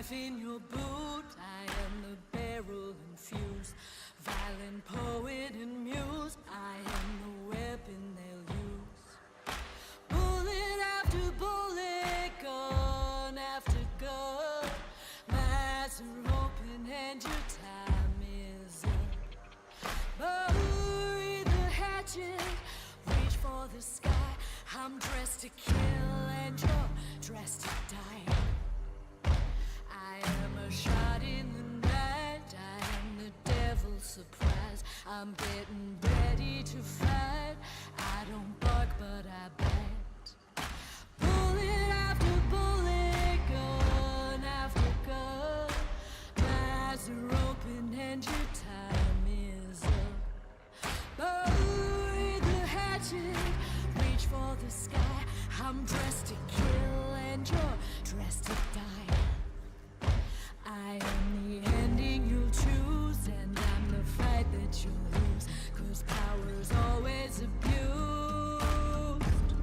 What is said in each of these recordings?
knife in your boot. I am the barrel and fuse, violent poet and muse. I am the weapon they'll use. Bullet after bullet, gun after gun. My eyes are open and your time is up. Bury the hatchet, reach for the sky. I'm dressed to kill and you're dressed to die. I am a shot in the night. I am the devil's surprise. I'm getting ready to fight. I don't bark but I bite. Bullet after bullet, gun after gun. My eyes are open and your time is up. Bury the hatchet, reach for the sky. I'm dressed to kill and you're dressed to die. I am the ending you'll choose, and I'm the fight that you'll lose, 'cause power's always abused,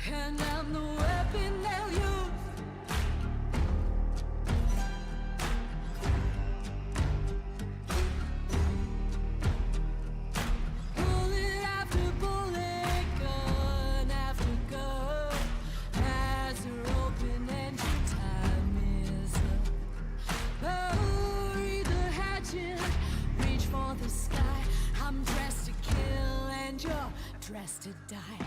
and I'm the weapon they'll use. Bullet after bullet, gun after gun. Eyes are open and your time is up. Bury the hatchet, reach for the sky. I'm dressed to kill and you're dressed to die.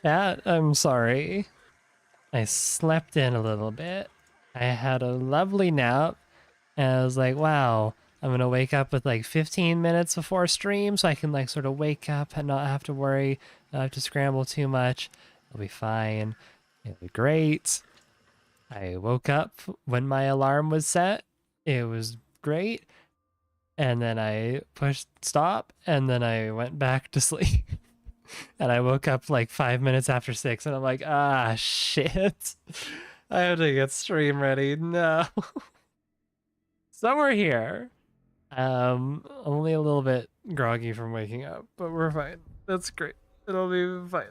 Chat, I'm sorry. I slept in a little bit. I had a lovely nap, and I was like, wow, I'm gonna wake up with like 15 minutes before stream so I can like sort of wake up and not have to worry, not have to scramble too much. It'll be fine. It'll be great. I woke up when my alarm was set. It was great. And then I pushed stop, and then I went back to sleep. And I woke up like 5 minutes after 6, and I'm like, ah, shit. I have to get stream ready. No. So we're here. Only a little bit groggy from waking up, but we're fine. That's great. It'll be fine.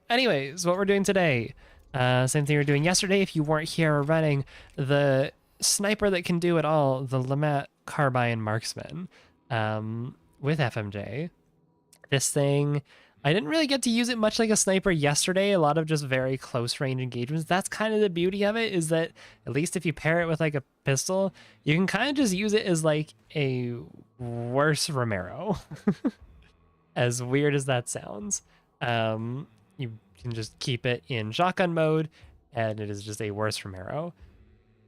Anyways, what we're doing today. Same thing we were doing yesterday. If you weren't here running the sniper that can do it all, the Lamette Carbine Marksman, with FMJ. This thing, I didn't really get to use it much like a sniper yesterday. A lot of just very close range engagements. That's kind of the beauty of it, is that at least if you pair it with like a pistol, you can kind of just use it as like a worse Romero. As weird as that sounds. You can just keep it in shotgun mode, and it is just a worse Romero.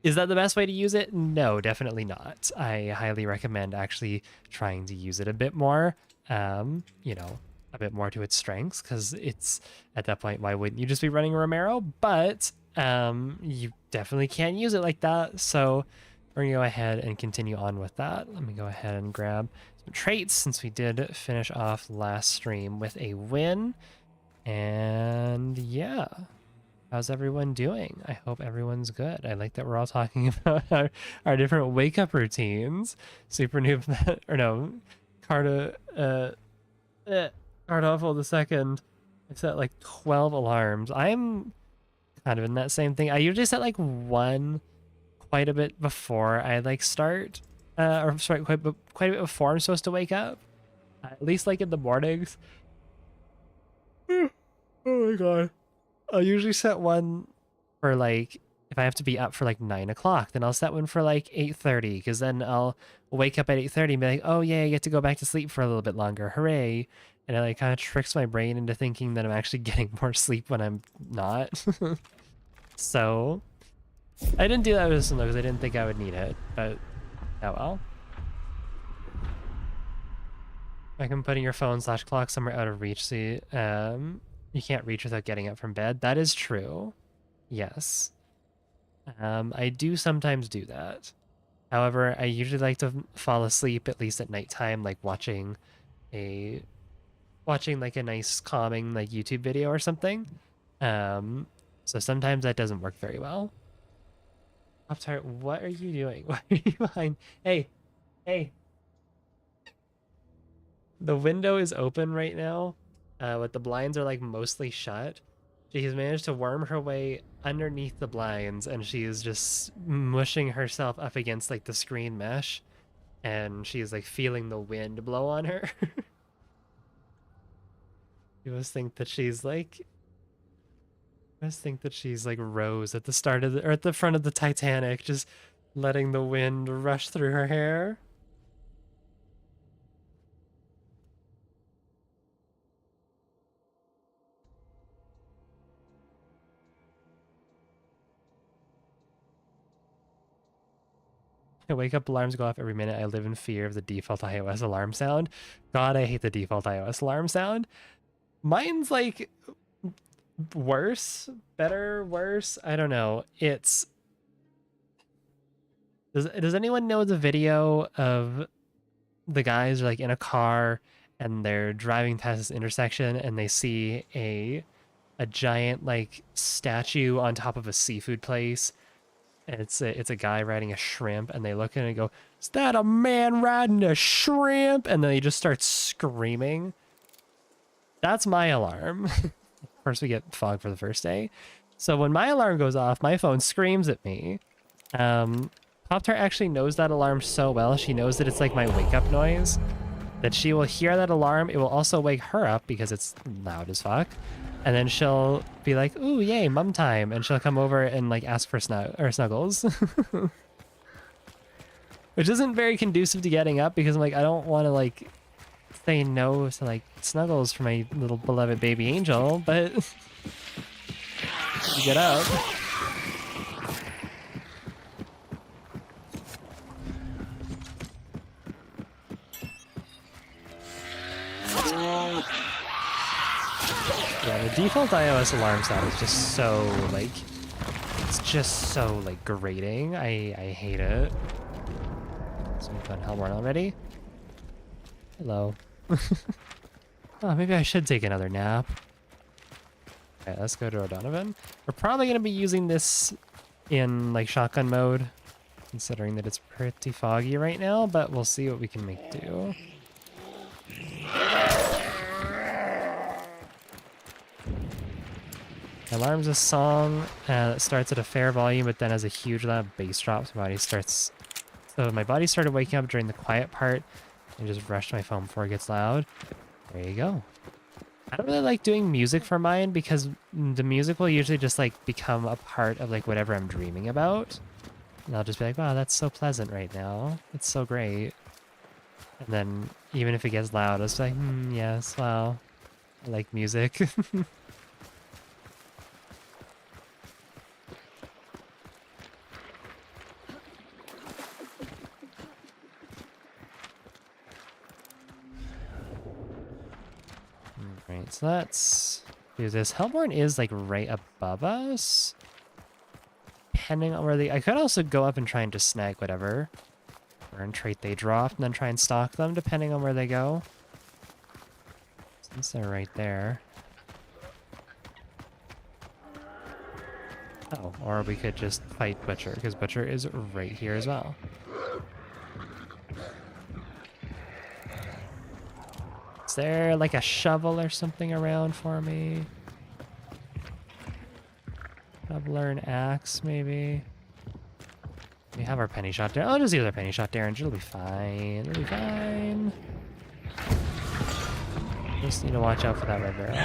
Is that the best way to use it? No, definitely not. I highly recommend actually trying to use it a bit more. You know, a bit more to its strengths, because it's at that point, why wouldn't you just be running a Romero? But you definitely can't use it like that, so we're gonna go ahead and continue on with that. Let me go ahead and grab some traits, since we did finish off last stream with a win. And yeah, how's everyone doing? I hope everyone's good. I like that we're all talking about our different wake up routines. Super noob, or no, Cardawful the second. I set like 12 alarms. I'm kind of in that same thing. I usually set like one quite a bit before I like start, or sorry, quite a bit before I'm supposed to wake up. At least like in the mornings. Oh my god. I'll usually set one for like if I have to be up for like 9 o'clock, then I'll set one for like 8:30, because then I'll wake up at 8:30 and be like, oh yeah, I get to go back to sleep for a little bit longer. Hooray. And it like kind of tricks my brain into thinking that I'm actually getting more sleep when I'm not. So I didn't do that with this one though, because I didn't think I would need it, but oh well. Like I'm putting your phone/clock somewhere out of reach, so you can't reach without getting up from bed. That is true. Yes. I do sometimes do that. However, I usually like to fall asleep at least at nighttime, like watching like a nice calming like YouTube video or something. So sometimes that doesn't work very well. Pop-Tart, what are you doing? Why are you behind? Hey, hey. The window is open right now, but the blinds are like mostly shut. She has managed to worm her way underneath the blinds, and she is just mushing herself up against like the screen mesh, and she is like feeling the wind blow on her. You must think that she's like Rose at the start of or at the front of the Titanic, just letting the wind rush through her hair. I wake up, alarms go off every minute. I live in fear of the default iOS alarm sound. God, I hate the default iOS alarm sound. Mine's like worse, better, worse. I don't know. It's does anyone know the video of the guys are like in a car and they're driving past this intersection and they see a giant like statue on top of a seafood place, and it's a guy riding a shrimp, and they look at it and go, "Is that a man riding a shrimp?" And then they just start screaming. That's my alarm. Of course, we get fog for the first day. So when my alarm goes off, my phone screams at me. Pop-Tart actually knows that alarm so well. She knows that it's like my wake-up noise, that she will hear that alarm. It will also wake her up because it's loud as fuck. And then she'll be like, "Ooh, yay, mum time." And she'll come over and like ask for snuggles. Which isn't very conducive to getting up, because I'm like, I don't want to like say no to like snuggles for my little beloved baby angel, but you get up. Yeah, the default iOS alarm sound is just so like, it's just so like grating. I hate it. So we've done Hellborn already. Hello. Oh, maybe I should take another nap. Okay, let's go to O'Donovan. We're probably going to be using this in like shotgun mode, considering that it's pretty foggy right now, but we'll see what we can make do. Alarm's a song that starts at a fair volume, but then has a huge loud bass drop. So my body started waking up during the quiet part and just rushed my phone before it gets loud. There you go. I don't really like doing music for mine, because the music will usually just like become a part of like whatever I'm dreaming about. And I'll just be like, wow, that's so pleasant right now. It's so great. And then even if it gets loud, I'll just be like, yes, wow, I like music. Right, so let's do this. Hellborn is like right above us. Depending on where I could also go up and try and just snag whatever burn trait they dropped and then try and stalk them, depending on where they go. Since they're right there. Oh, or we could just fight Butcher, because Butcher is right here as well. Is there like a shovel or something around for me? Shoveler and axe, maybe? We have our penny shot there. I'll just use our penny shot derringer. It'll be fine. It'll be fine. Just need to watch out for that red barrel.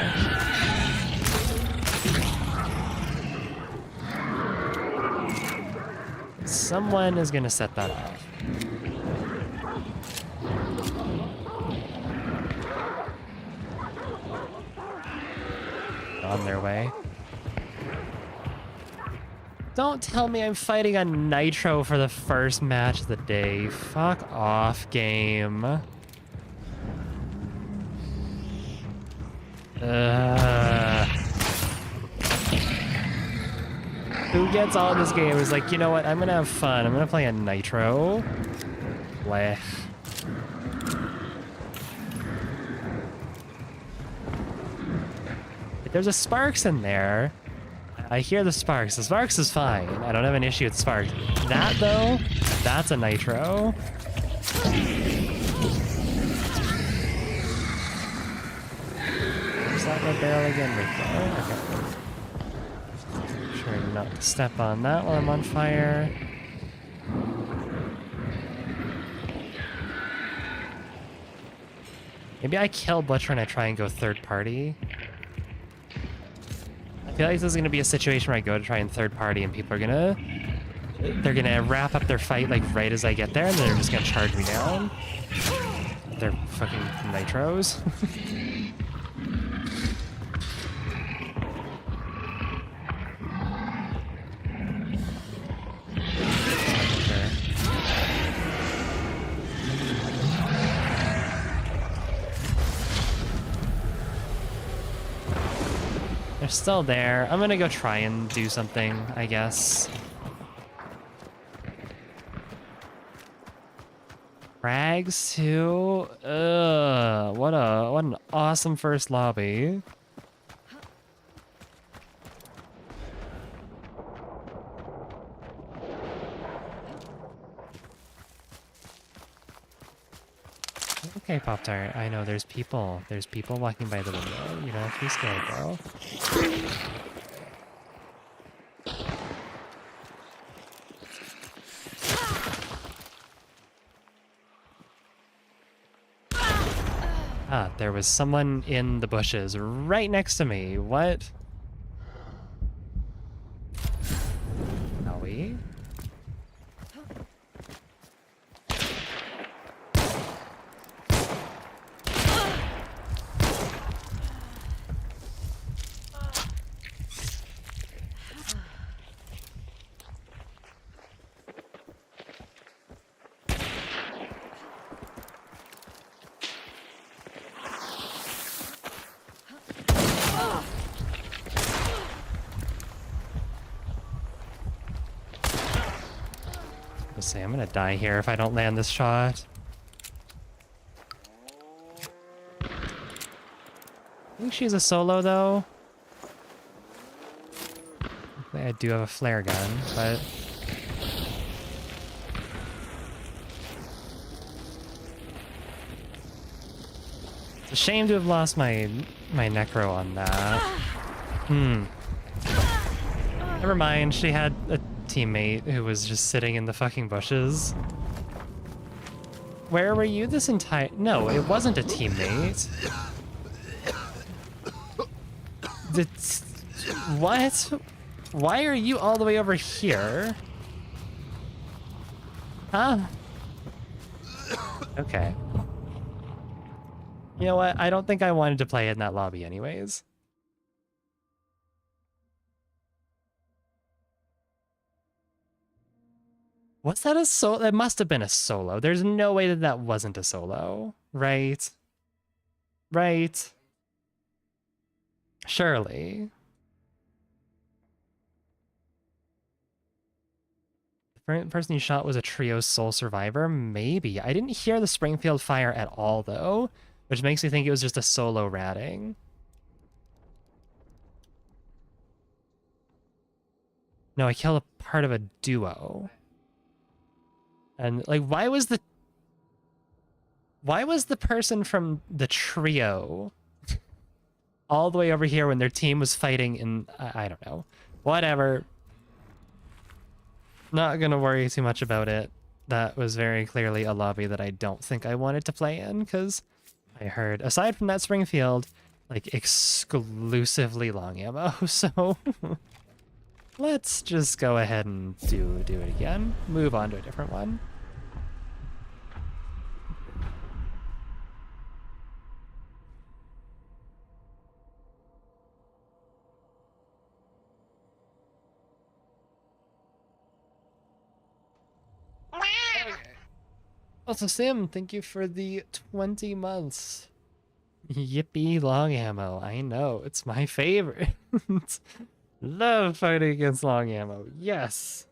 Someone is gonna set that off. On their way. Don't tell me I'm fighting on Nitro for the first match of the day. Fuck off, game. Who gets all this game is like, you know what, I'm gonna have fun. I'm gonna play on Nitro. Blech. There's a Sparks in there. I hear the Sparks. The Sparks is fine. I don't have an issue with Sparks. That, though, that's a Nitro. Is that red barrel again right there? Okay. Sure not to step on that while I'm on fire. Maybe I kill Butcher and I try and go third party. I feel like this is gonna be a situation where I go to try and third party and people are they're gonna wrap up their fight like right as I get there and then they're just gonna charge me down. They're fucking nitros. They're still there. I'm gonna go try and do something, I guess. Frags too? Ugh, what an awesome first lobby. Okay, Pop-Tart, I know there's people. There's people walking by the window. You don't have to be scared, bro. Ah, there was someone in the bushes right next to me. What? Are we? Say I'm gonna die here if I don't land this shot. I think she's a solo though. I do have a flare gun, but it's a shame to have lost my necro on that. Never mind, she had a teammate who was just sitting in the fucking bushes. Where were you this entire... No, it wasn't a teammate. What? Why are you all the way over here? Huh? Okay. You know what? I don't think I wanted to play in that lobby anyways. Was that a solo? That must have been a solo. There's no way that that wasn't a solo. Right? Right? Surely. The person you shot was a trio sole survivor? Maybe. I didn't hear the Springfield fire at all, though, which makes me think it was just a solo ratting. No, I killed a part of a duo. And, like, why was the person from the trio all the way over here when their team was fighting in... I don't know. Whatever. Not gonna worry too much about it. That was very clearly a lobby that I don't think I wanted to play in, because I heard, aside from that Springfield, like, exclusively long ammo, so... Let's just go ahead and do it again. Move on to a different one. Okay. Also, Sim, thank you for the 20 months. Yippee long ammo. I know, it's my favorite. Love fighting against long ammo. Yes.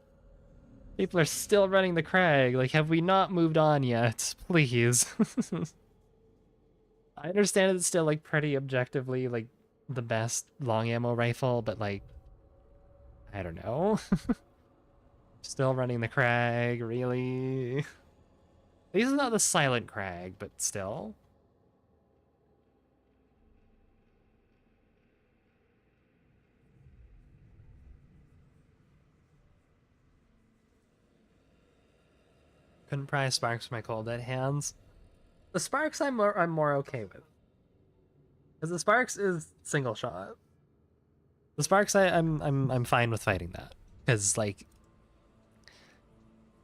People are still running the Krag. Like, have we not moved on yet? Please. I understand it's still, like, pretty objectively, like, the best long ammo rifle, but, like, I don't know. Still running the Krag, really? This is not the silent Krag, but still. Couldn't pry sparks from my cold dead hands. The sparks I'm more okay with. Because the sparks is single shot. The sparks I'm fine with fighting that. Because like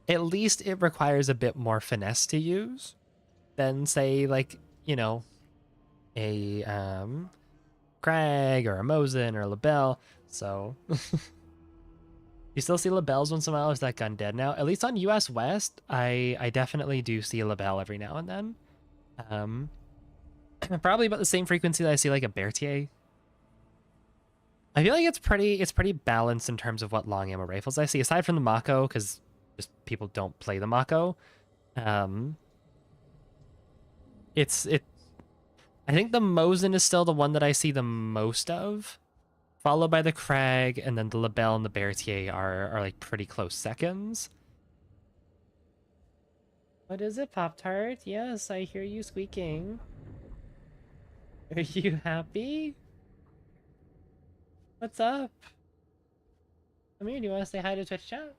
at least it requires a bit more finesse to use than say like, you know, a Krag or a Mosin or a Lebel. So you still see Lebels once in a while. Is that gun dead now? At least on US West, I definitely do see a Lebel every now and then. Probably about the same frequency that I see like a Berthier. I feel like it's pretty balanced in terms of what long ammo rifles I see, aside from the Mako, because just people don't play the Mako. I think the Mosin is still the one that I see the most of, followed by the Krag, and then the Lebel and the Berthier are like pretty close seconds. What is it, Pop-Tart? Yes, I hear you squeaking. Are you happy? What's up? Come here, do you want to say hi to Twitch chat?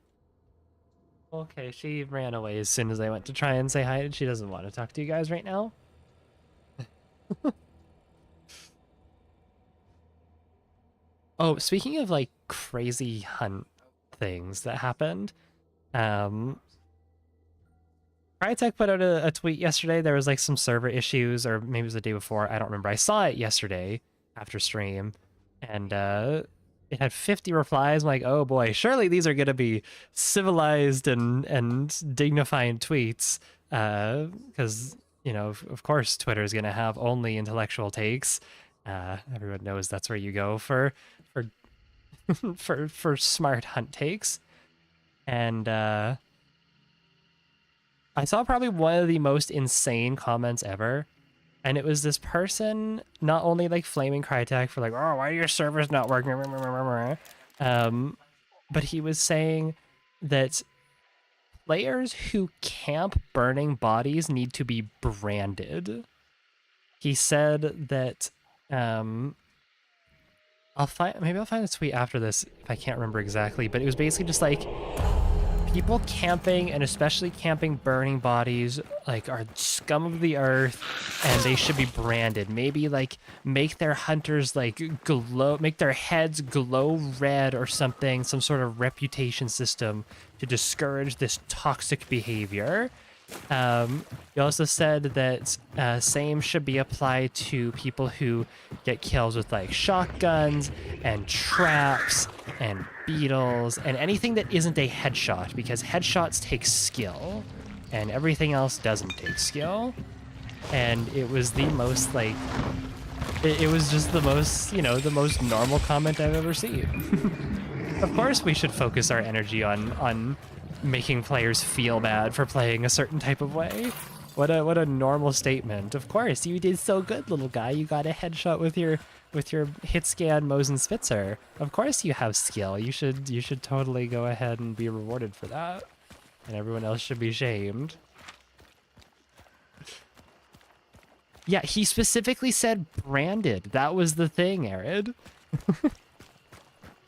Okay, she ran away as soon as I went to try and say hi. She doesn't want to talk to you guys right now. Oh, speaking of like crazy hunt things that happened, Crytek put out a tweet yesterday. There was like some server issues, or maybe it was the day before. I don't remember. I saw it yesterday after stream, and it had 50 replies. I'm like, oh boy, surely these are gonna be civilized and dignified tweets, because you know, of course, Twitter is gonna have only intellectual takes. Everyone knows that's where you go for for smart hunt takes, and I saw probably one of the most insane comments ever. And it was this person not only like flaming Crytek for like, oh, why are your servers not working? But he was saying that players who camp burning bodies need to be branded. He said that I'll find the tweet after this if I can't remember exactly, but it was basically just like people camping, and especially camping burning bodies, like are scum of the earth, and they should be branded. Maybe like make their hunters like glow, make their heads glow red or something, some sort of reputation system to discourage this toxic behavior. He also said that same should be applied to people who get kills with like shotguns and traps and beetles and anything that isn't a headshot, because headshots take skill and everything else doesn't take skill. And it was the most like it was just the most, you know, the most normal comment I've ever seen. Of course we should focus our energy on making players feel bad for playing a certain type of way. What a normal statement. Of course, you did so good, little guy. You got a headshot with your hit scan Mosin Spitzer. Of course you have skill. You should totally go ahead and be rewarded for that. And everyone else should be shamed. Yeah, he specifically said branded. That was the thing, Arid.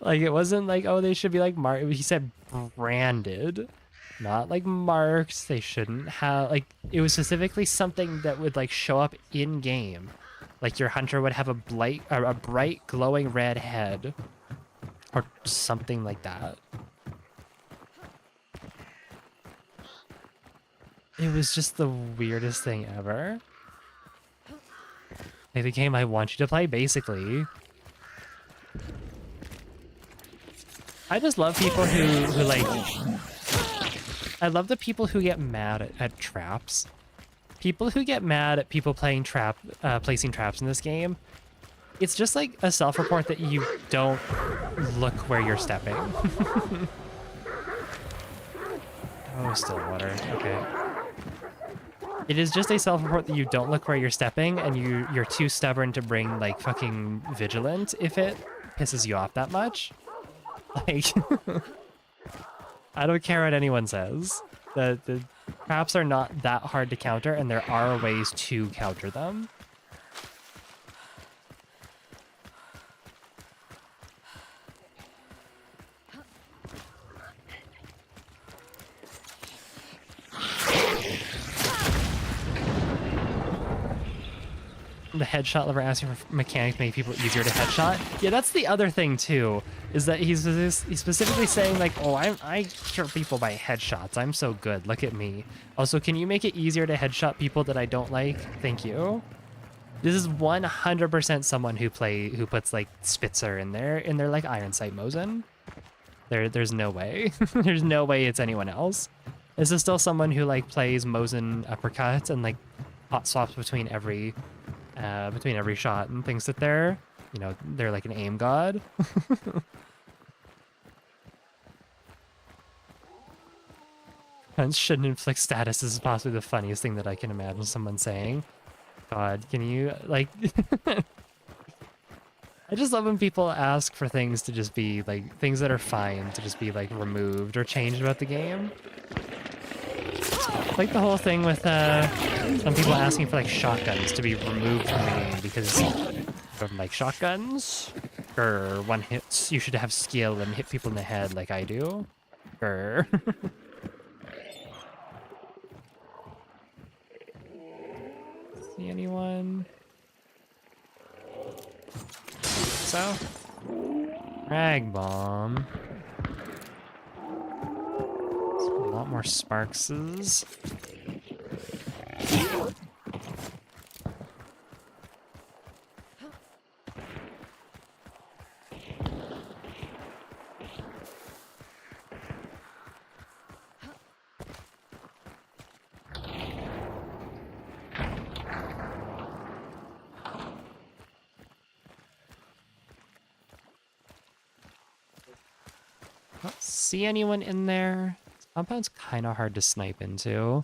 Like, it wasn't like, oh, they should be like marked. He said branded, not like marked. They shouldn't have, like, it was specifically something that would like show up in game. Like your hunter would have a bright glowing red head, or something like that. It was just the weirdest thing ever. Like the game I want you to play, basically. I just love people who like... I love the people who get mad at traps. People who get mad at people playing placing traps in this game, it's just like a self-report that you don't look where you're stepping. Oh, still water. Okay. It is just a self-report that you don't look where you're stepping, and you're too stubborn to bring like fucking vigilant if it pisses you off that much. Like, I don't care what anyone says. The traps are not that hard to counter, and there are ways to counter them. The headshot lever asking for mechanics make people easier to headshot. Yeah, that's the other thing too, is that he's specifically saying like, oh, I kill people by headshots. I'm so good. Look at me. Also, can you make it easier to headshot people that I don't like? Thank you. This is 100% someone who puts like Spitzer in their like Iron Sight Mosin. There's no way. There's no way it's anyone else. This is still someone who like plays Mosin uppercuts and like hot swaps between every shot and thinks that they're like an aim god. Friends shouldn't inflict status is possibly the funniest thing that I can imagine someone saying. God, can you like... I just love when people ask for things to just be like, things that are fine to just be like removed or changed about the game. Like the whole thing with some people asking for like shotguns to be removed from the game because of like shotguns or one hits. You should have skill and hit people in the head like I do. Or see anyone? So frag bomb. A lot more Sparkses. Don't see anyone in there. Compound's kind of hard to snipe into.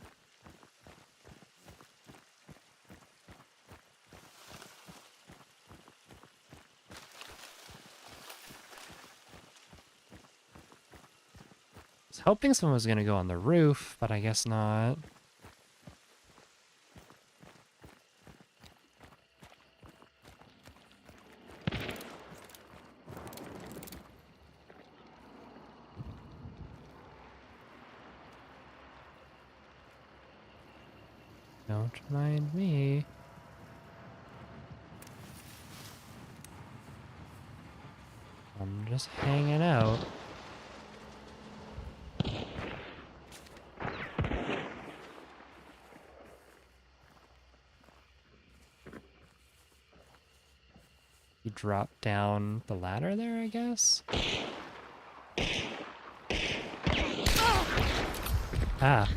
I was hoping someone was going to go on the roof, but I guess not. Don't mind me. I'm just hanging out. You drop down the ladder there, I guess? Ah.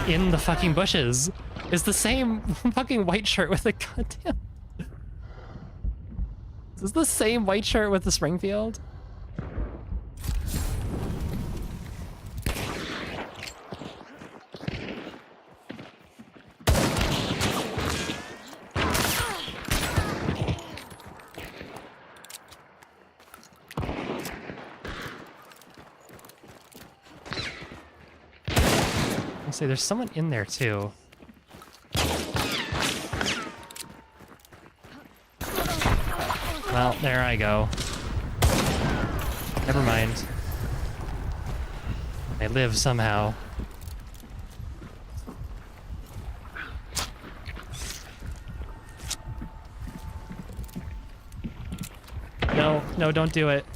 In the fucking bushes. It's the same fucking white shirt with the goddamn... Is this the same white shirt with the Springfield? Say there's someone in there too. Well, there I go. Never mind. I live somehow. No, No, don't do it.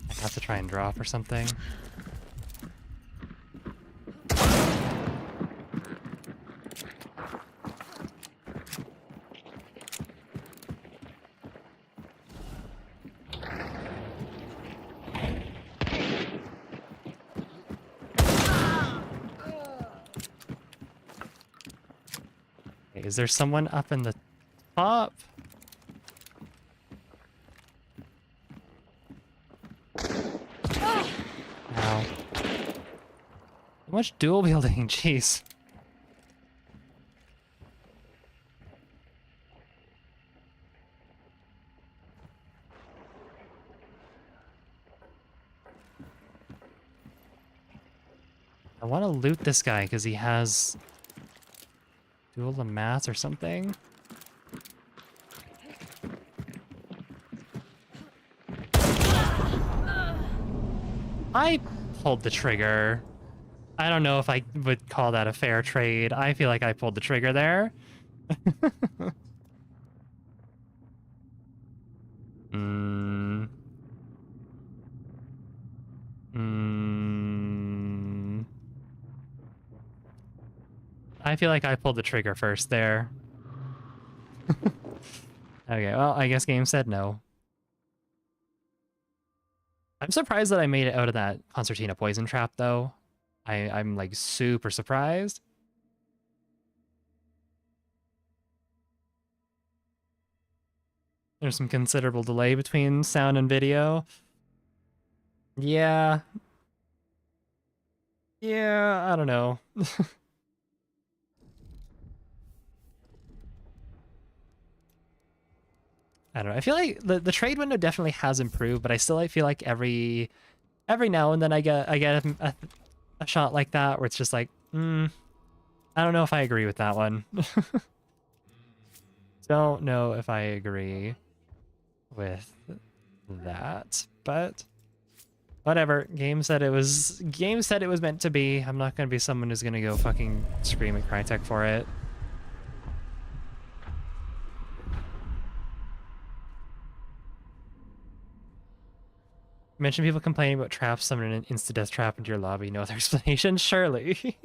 I have to try and drop or something. Okay, is there someone up in the top? Ow. So much dual wielding, jeez. I want to loot this guy because he has dual the mats or something. I pulled the trigger. I don't know if I would call that a fair trade. I feel like I pulled the trigger there. Hmm. I feel like I pulled the trigger first there. Okay, well, I guess game said no. I'm surprised that I made it out of that concertina poison trap, though. I'm like super surprised. There's some considerable delay between sound and video. Yeah. Yeah, I don't know. I don't know. I feel like the trade window definitely has improved, but I still feel like every now and then I get a shot like that where it's just like, I don't know if I agree with that one. Don't know if I agree with that, but whatever. Game said it was meant to be. I'm not gonna be someone who's gonna go fucking scream at Crytek for it. Mention people complaining about traps summoning an insta-death trap into your lobby. No other explanation? Surely.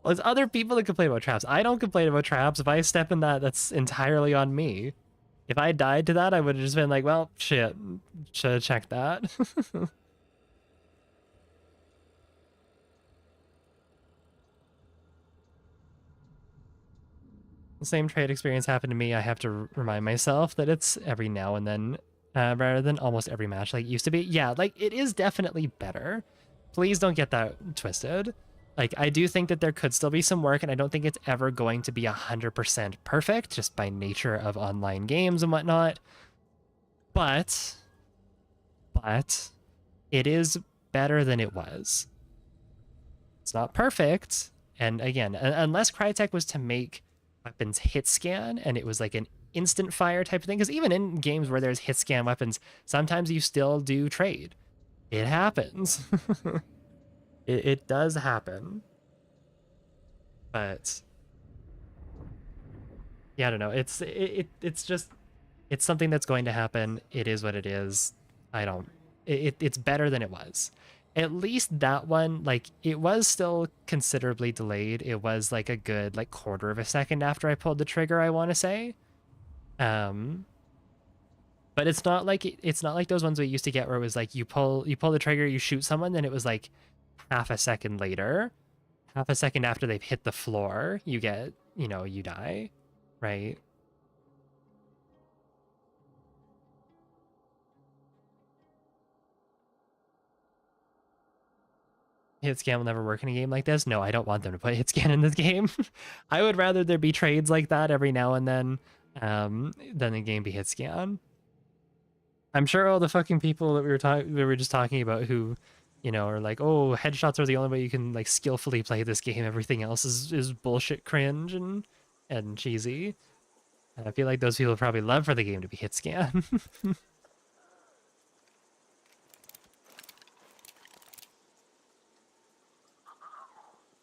Well, there's other people that complain about traps. I don't complain about traps. If I step in that, that's entirely on me. If I died to that, I would have just been like, well, shit. Should have checked that. The same trade experience happened to me. I have to remind myself that it's every now and then, rather than almost every match like it used to be. Yeah, like, it is definitely better. Please don't get that twisted. Like, I do think that there could still be some work, and I don't think it's ever going to be 100% perfect, just by nature of online games and whatnot. But it is better than it was. It's not perfect, and again, unless Crytek was to make weapons hit scan and it was like an instant fire type of thing, because even in games where there's hit scan weapons, sometimes you still do trade. It happens. It does happen. But yeah, I don't know. It's just, it's something that's going to happen. It is what it is. It's better than it was. At least that one, like, it was still considerably delayed. It was like a good like quarter of a second after I pulled the trigger, I want to say. But it's not like those ones we used to get where it was like you pull the trigger, you shoot someone, then it was like half a second later, half a second after they've hit the floor, you get, you die, right? Hit scan will never work in a game like this. No, I don't want them to put hit scan in this game. I would rather there be trades like that every now and then, than the game be hit scan. I'm sure all the fucking people that we were just talking about who, are like, oh, headshots are the only way you can like skillfully play this game. Everything else is bullshit, cringe, and cheesy. And I feel like those people would probably love for the game to be hit scan.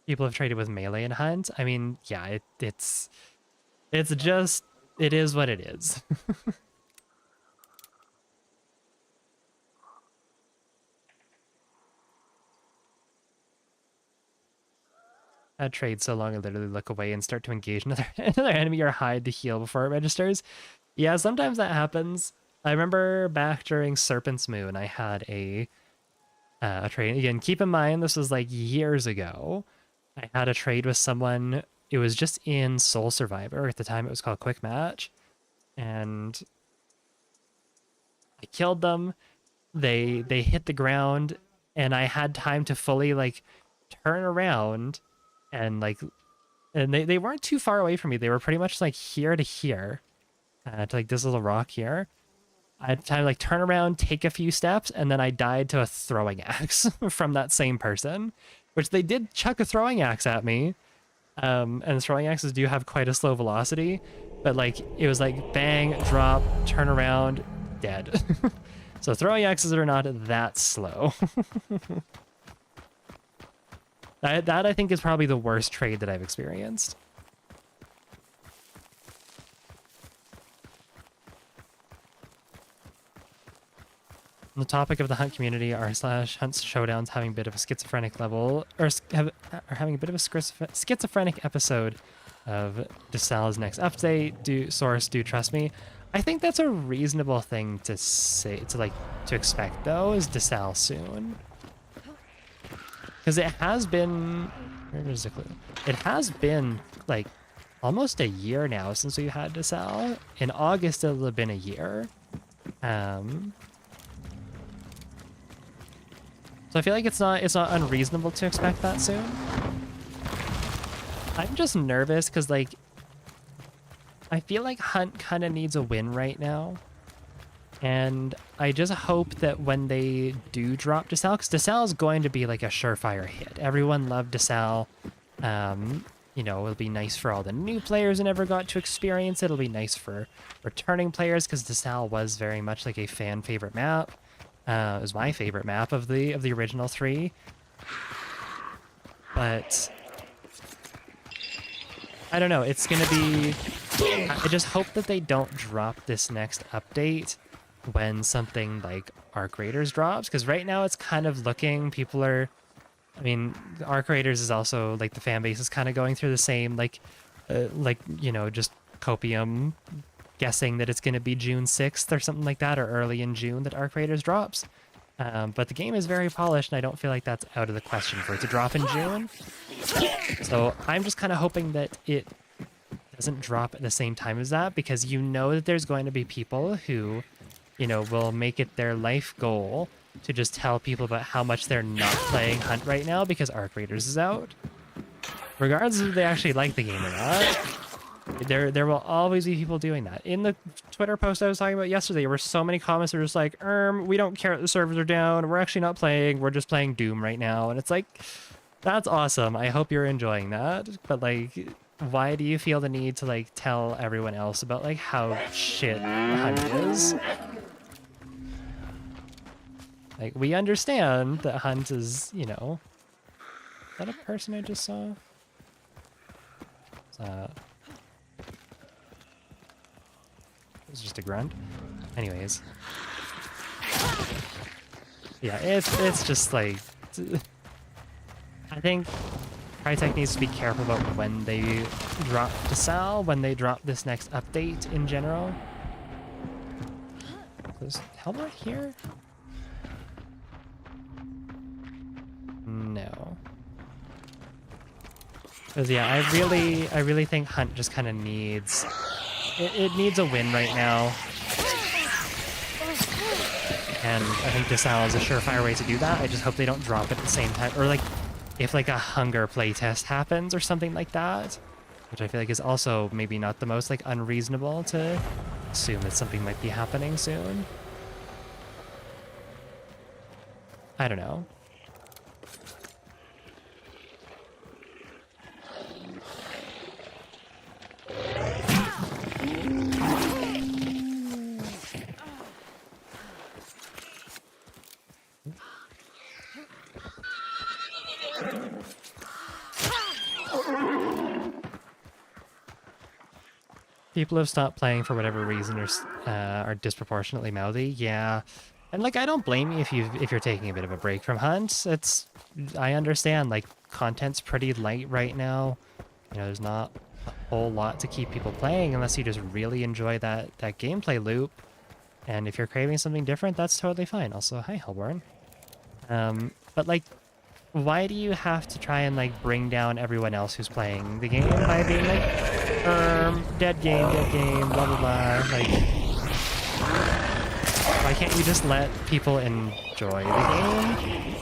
people have traded with melee and hunt. I mean, yeah, it's just, it is what it is. I trade so long I literally look away and start to engage another enemy or hide to heal before it registers. Yeah, sometimes that happens. I remember back during Serpent's Moon, I had a trade. Again, keep in mind, this was like years ago. I had a trade with someone. It was just in Soul Survivor. At the time, it was called Quick Match. And I killed them. They hit the ground, and I had time to fully like turn around and like, and they weren't too far away from me. They were pretty much like here to here, to like this little rock here. I had time to like turn around, take a few steps, and then I died to a throwing axe from that same person, which they did chuck a throwing axe at me. And throwing axes do have quite a slow velocity, but like it was like bang, drop, turn around, dead. So throwing axes are not that slow. That I think is probably the worst trade that I've experienced. On the topic of the hunt community, r/hunt showdowns having a bit of a schizophrenic level, or are having a bit of a schizophrenic episode of DeSal's next update. Do trust me. I think that's a reasonable thing to say, to expect though, is DeSal soon. Because it has been, where is the clue? It has been like almost a year now since we had DeSal. In August it'll have been a year. So I feel like it's not unreasonable to expect that soon. I'm just nervous because like I feel like Hunt kind of needs a win right now. And I just hope that when they do drop DeSal, because DeSal is going to be like a surefire hit. Everyone loved DeSal. You know, it'll be nice for all the new players who never got to experience it. It'll be nice for returning players because DeSal was very much like a fan favorite map. It was my favorite map of the original 3. But I don't know, it's gonna be, I just hope that they don't drop this next update when something like Arc Raiders drops, because right now it's kind of looking, people are, I mean, Arc Raiders is also, like, the fan base is kind of going through the same, like, you know, just copium guessing that it's going to be June 6th or something like that, or early in June that Arc Raiders drops. But the game is very polished, and I don't feel like that's out of the question for it to drop in June. So I'm just kind of hoping that it doesn't drop at the same time as that, because you know that there's going to be people who, you know, will make it their life goal to just tell people about how much they're not playing Hunt right now because Arc Raiders is out. Regardless of if they actually like the game or not, there will always be people doing that. In the Twitter post I was talking about yesterday, there were so many comments that were just like, we don't care that the servers are down, we're actually not playing, we're just playing Doom right now. And it's like, that's awesome. I hope you're enjoying that. But like, why do you feel the need to like tell everyone else about like how shit Hunt is? Like, we understand that Hunt is, you know... Is that a person I just saw? It's just a grunt. Anyways. Yeah, it's just like... I think Crytek needs to be careful about when they drop DeSal, when they drop this next update in general. Is Helmut here? No. Because yeah, I really think Hunt just kind of needs, it needs a win right now. And I think DeSal is a surefire way to do that. I just hope they don't drop it at the same time. Or like, if like a hunger playtest happens or something like that, which I feel like is also maybe not the most like unreasonable to assume that something might be happening soon. I don't know. People have stopped playing for whatever reason or are disproportionately mouthy. Yeah, and like I don't blame you if you're taking a bit of a break from Hunt. I understand like content's pretty light right now. You know, there's not a whole lot to keep people playing unless you just really enjoy that gameplay loop. And if you're craving something different, that's totally fine. Also, hi Hellborn. But like, why do you have to try and like bring down everyone else who's playing the game by being like, dead game, blah blah blah. Like, why can't you just let people enjoy the game?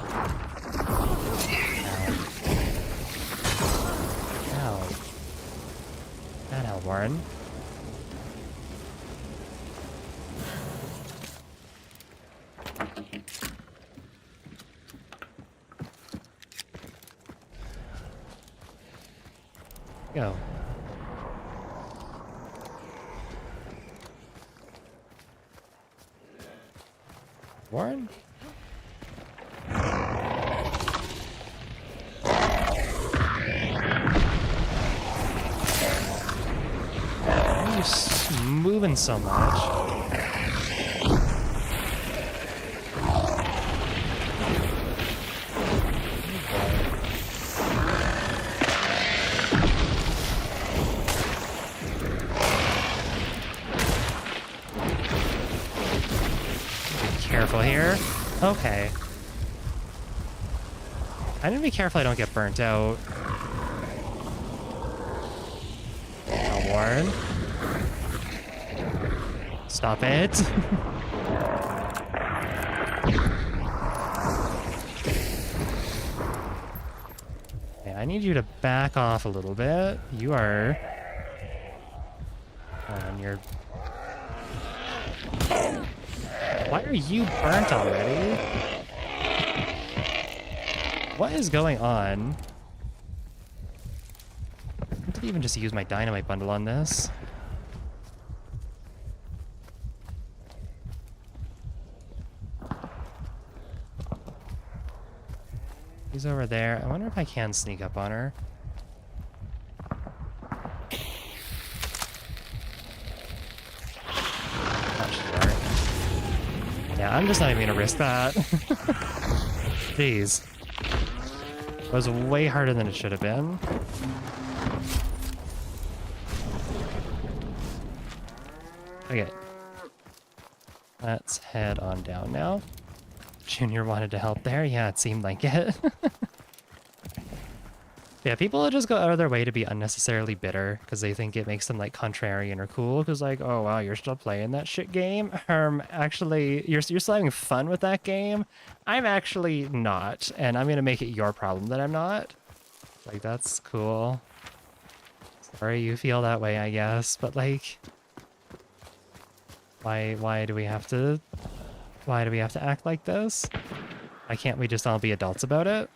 Ow. That Hellborn. Go. Warren? Why are you moving so much? Careful here. Okay. I need to be careful I don't get burnt out. Oh, Warren. Stop it. Okay, I need you to back off a little bit. You are... and you're... Why are you burnt already? What is going on? I didn't even just use my dynamite bundle on this. He's over there. I wonder if I can sneak up on her. Yeah, I'm just not even gonna risk that. Jeez. It was way harder than it should have been. Okay. Let's head on down now. Junior wanted to help there. Yeah, it seemed like it. Yeah, people just go out of their way to be unnecessarily bitter because they think it makes them like contrarian or cool. Because like, oh wow, you're still playing that shit game. Actually, you're still having fun with that game. I'm actually not, and I'm gonna make it your problem that I'm not. Like that's cool. Sorry you feel that way, I guess. But like, why do we have to? Why do we have to act like this? Why can't we just all be adults about it?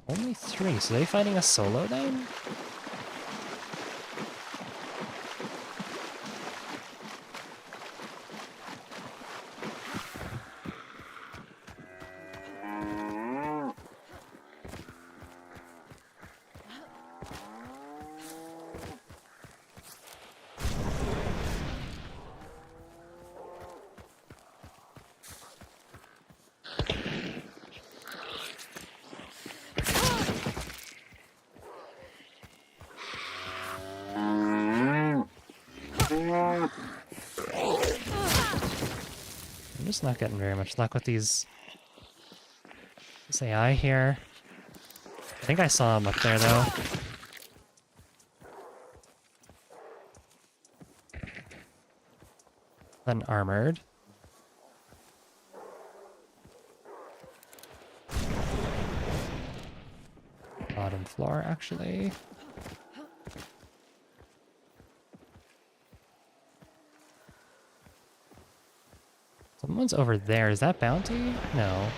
Only 3, so they fighting a solo then? I'm just not getting very much luck with this AI here. I think I saw him up there, though. Unarmored. Bottom floor, actually. Someone's over there. Is that bounty? No.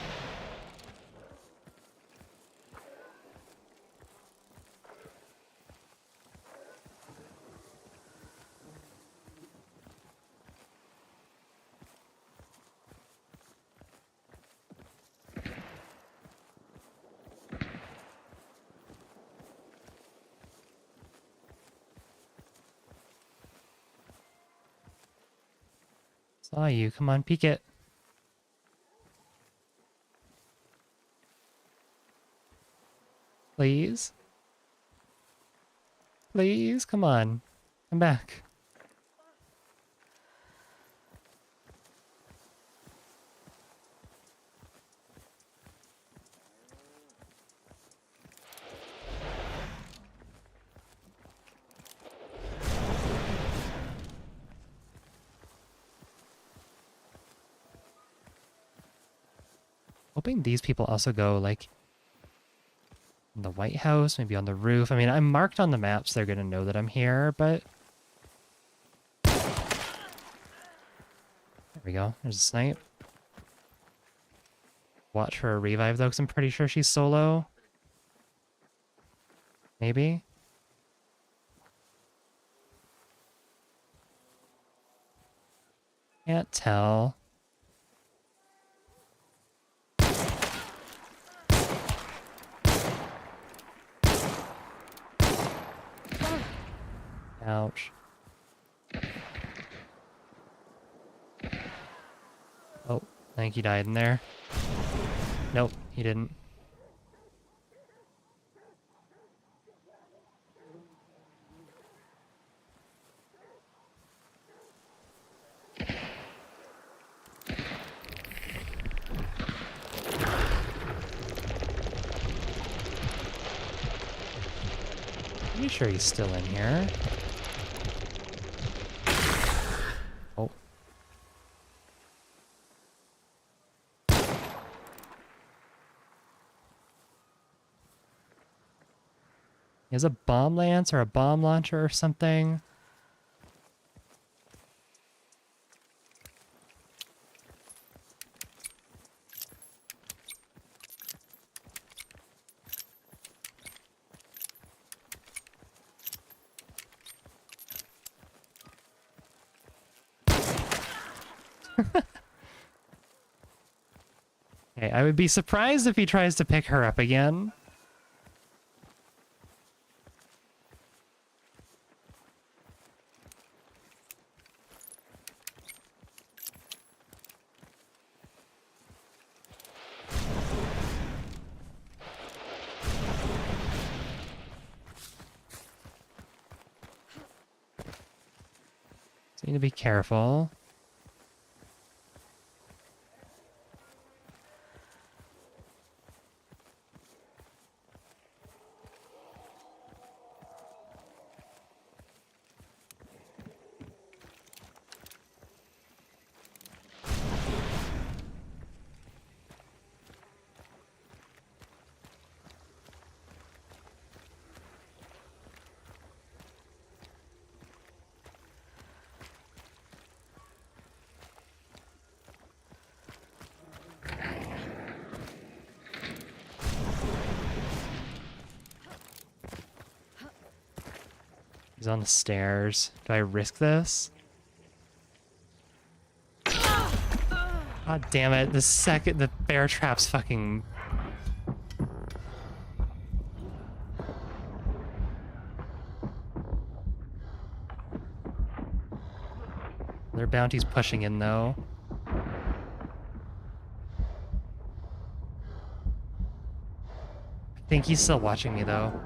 Saw you. Come on, peek it. Please? Please? Come on. Come back. Hoping these people also go, like, in the White House, maybe on the roof. I mean, I'm marked on the maps. They're going to know that I'm here, but... There we go. There's a snipe. Watch for a revive, though, because I'm pretty sure she's solo. Maybe? Can't tell. Ouch. Oh, I think he died in there. Nope, he didn't. Pretty sure he's still in here. Oh. He has a bomb lance or a bomb launcher or something. Okay, I would be surprised if he tries to pick her up again. So you need to be careful. He's on the stairs. Do I risk this? God damn it. The bear trap's fucking... Their bounty's pushing in, though. I think he's still watching me, though.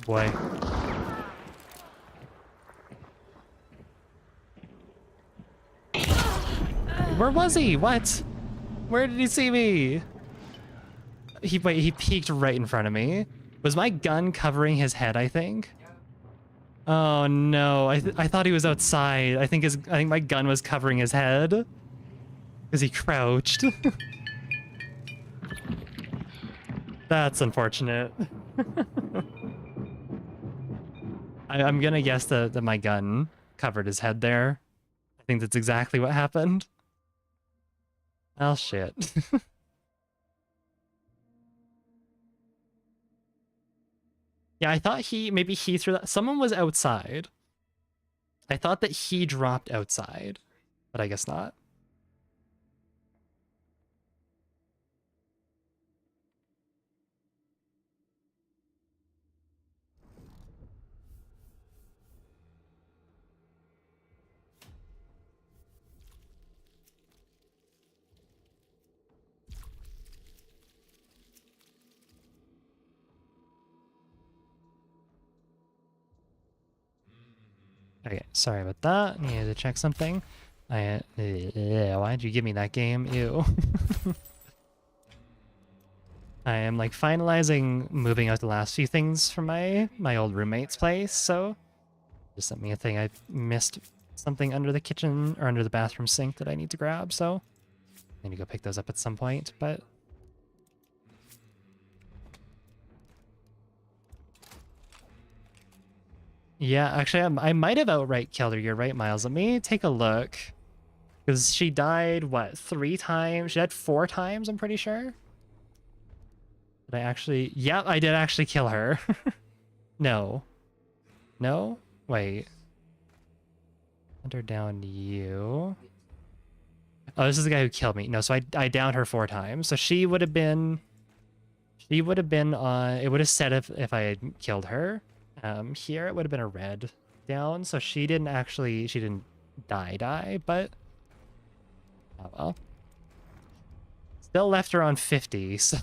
Boy. Where was he? What? Where did he see me? He peeked right in front of me. Was my gun covering his head, I think? Oh no, I thought he was outside. I think my gun was covering his head. Because he crouched. That's unfortunate. I'm gonna guess that my gun covered his head there. I think that's exactly what happened. Oh shit. Yeah, I thought maybe he threw that. Someone was outside. I thought that he dropped outside, but I guess not. Okay, sorry about that. Needed to check something. Why'd you give me that game? Ew. I am like finalizing moving out the last few things from my old roommate's place, so just sent me a thing. I missed something under the kitchen or under the bathroom sink that I need to grab, so I need to go pick those up at some point, but yeah, actually I might have outright killed her. You're right, Miles. Let me take a look. Because she died, what, 3 times? She died 4 times, I'm pretty sure. Did I actually... Yeah, I did actually kill her. No. No? Wait. Hunter downed you. Oh, this is the guy who killed me. No, so I downed her 4 times. So she would have been... She would have been on... It would have said if I had killed her. Here, it would have been a red down. So she didn't actually... She didn't die, but... Oh well. Still left her on 50, so...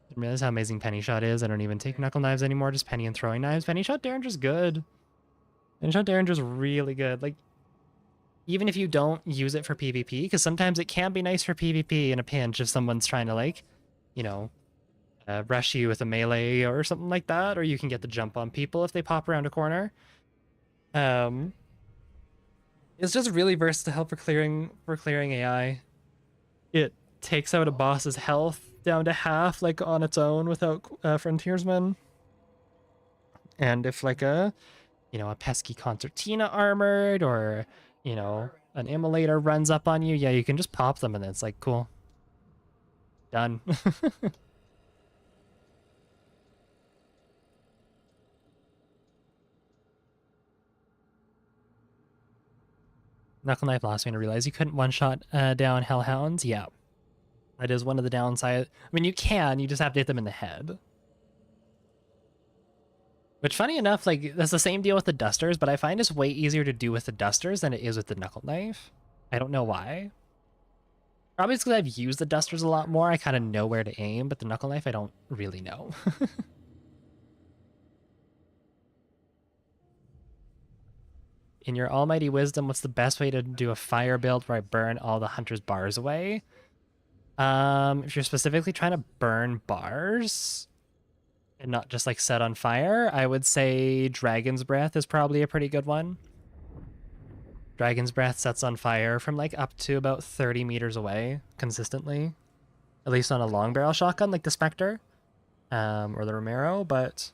Didn't realize how amazing Penny Shot is. I don't even take knuckle knives anymore, just Penny and throwing knives. Penny Shot Derringer's good. Penny Shot Derringer's really good. Like, even if you don't use it for PvP, because sometimes it can be nice for PvP in a pinch if someone's trying to, like, you know, rush you with a melee or something like that, or you can get the jump on people if they pop around a corner. It's just really versatile for clearing AI. It takes out a boss's health down to half, like, on its own without frontiersman. And if, like, a pesky concertina armored or, an immolator runs up on you, yeah, you can just pop them and it's like, cool. Done. Knuckle Knife lost me to realize you couldn't one-shot down Hellhounds. Yeah. That is one of the downsides. I mean, you just have to hit them in the head. Which, funny enough, like, that's the same deal with the Dusters, but I find it's way easier to do with the Dusters than it is with the Knuckle Knife. I don't know why. Probably it's because I've used the Dusters a lot more. I kind of know where to aim, but the Knuckle Knife, I don't really know. In your almighty wisdom, what's the best way to do a fire build where I burn all the hunter's bars away? If you're specifically trying to burn bars and not just like set on fire, I would say Dragon's Breath is probably a pretty good one. Dragon's Breath sets on fire from like up to about 30 meters away consistently. At least on a long barrel shotgun like the Spectre or the Romero, but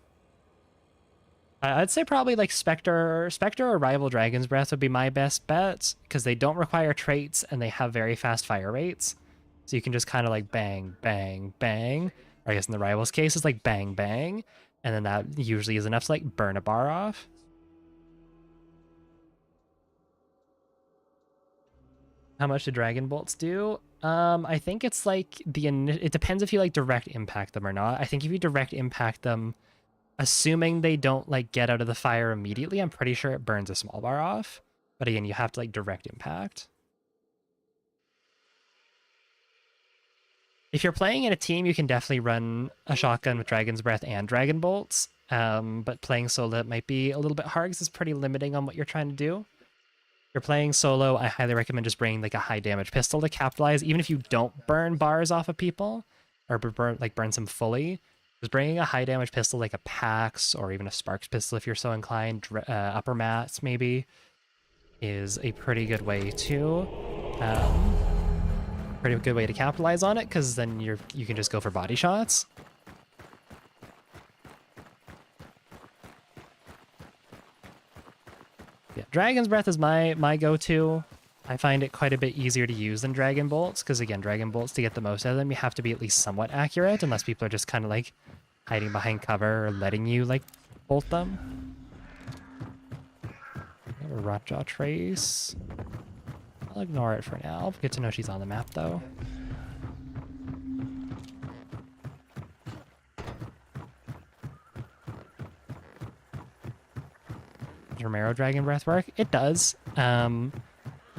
I'd say probably like Spectre or Rival Dragon's Breath would be my best bet because they don't require traits and they have very fast fire rates. So you can just kind of like bang, bang, bang. Or I guess in the Rival's case, it's like bang, bang. And then that usually is enough to like burn a bar off. How much do Dragon Bolts do? I think it's like it depends if you like direct impact them or not. I think if you direct impact them, assuming they don't like get out of the fire immediately, I'm pretty sure it burns a small bar off. But again, you have to like direct impact. If you're playing in a team, you can definitely run a shotgun with Dragon's Breath and Dragon Bolts. But playing solo, it might be a little bit hard because it's pretty limiting on what you're trying to do. If you're playing solo, I highly recommend just bringing like a high damage pistol to capitalize. Even if you don't burn bars off of people or burn some fully, just bringing a high damage pistol like a Pax or even a Sparks pistol if you're so inclined, upper mats maybe, is a pretty good way to capitalize on it, because then you can just go for body shots. Yeah, Dragon's Breath is my go-to. I find it quite a bit easier to use than Dragon Bolts, because again, Dragon Bolts, to get the most out of them, you have to be at least somewhat accurate, unless people are just kind of like hiding behind cover or letting you like bolt them. We have a Rotjaw Trace. I'll ignore it for now. Good to know she's on the map though. Does Romero Dragon Breath work? It does.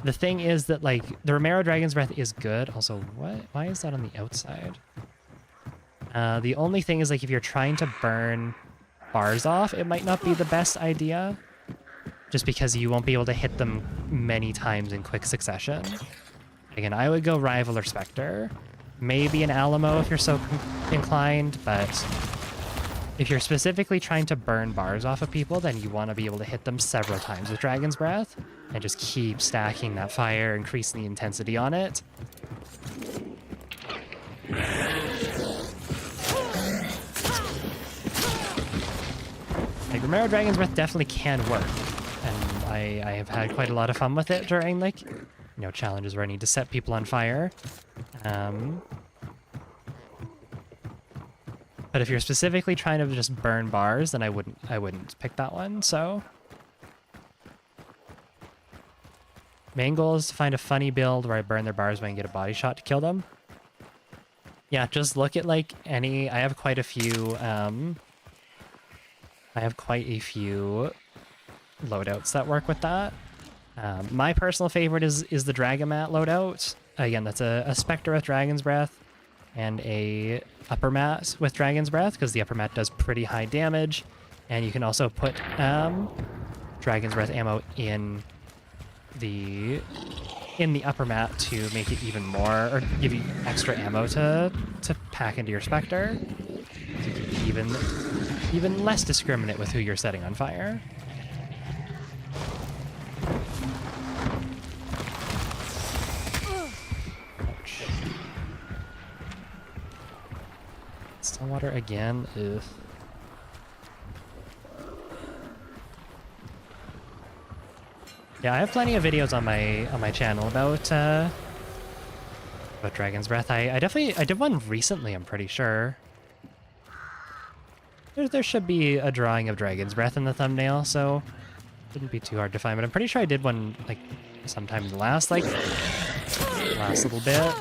The thing is that, like, the Romero Dragon's Breath is good. Also, what? Why is that on the outside? The only thing is, like, if you're trying to burn bars off, it might not be the best idea. Just because you won't be able to hit them many times in quick succession. Again, I would go Rival or Spectre. Maybe an Alamo if you're so inclined, but if you're specifically trying to burn bars off of people, then you want to be able to hit them several times with Dragon's Breath and just keep stacking that fire, increasing the intensity on it. Like, Romero Dragon's Breath definitely can work, and I have had quite a lot of fun with it during, like, you know, challenges where I need to set people on fire. But if you're specifically trying to just burn bars, then I wouldn't pick that one, so. Main goal is to find a funny build where I burn their bars when I get a body shot to kill them. Yeah, just look at like any, I have quite a few loadouts that work with that. My personal favorite is the Dragomat loadout. Again, that's a Spectre with Dragon's Breath and a upper mat with Dragon's Breath, because the upper mat does pretty high damage, and you can also put Dragon's Breath ammo in the upper mat to make it even more, or give you extra ammo to pack into your Spectre, so you can be even less discriminate with who you're setting on fire. Stillwater again. Ugh. Yeah, I have plenty of videos on my channel about Dragon's Breath. I did one recently, I'm pretty sure. There should be a drawing of Dragon's Breath in the thumbnail, so it wouldn't be too hard to find, but I'm pretty sure I did one like sometime in the last little bit.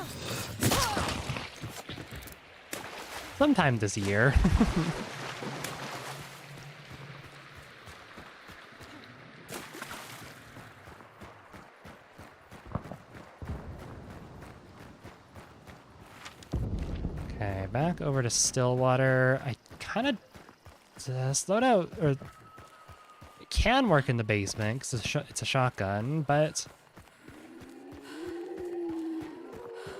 Sometime this year. Okay, back over to Stillwater. I kind of slowed out, or it can work in the basement because it's a shotgun, but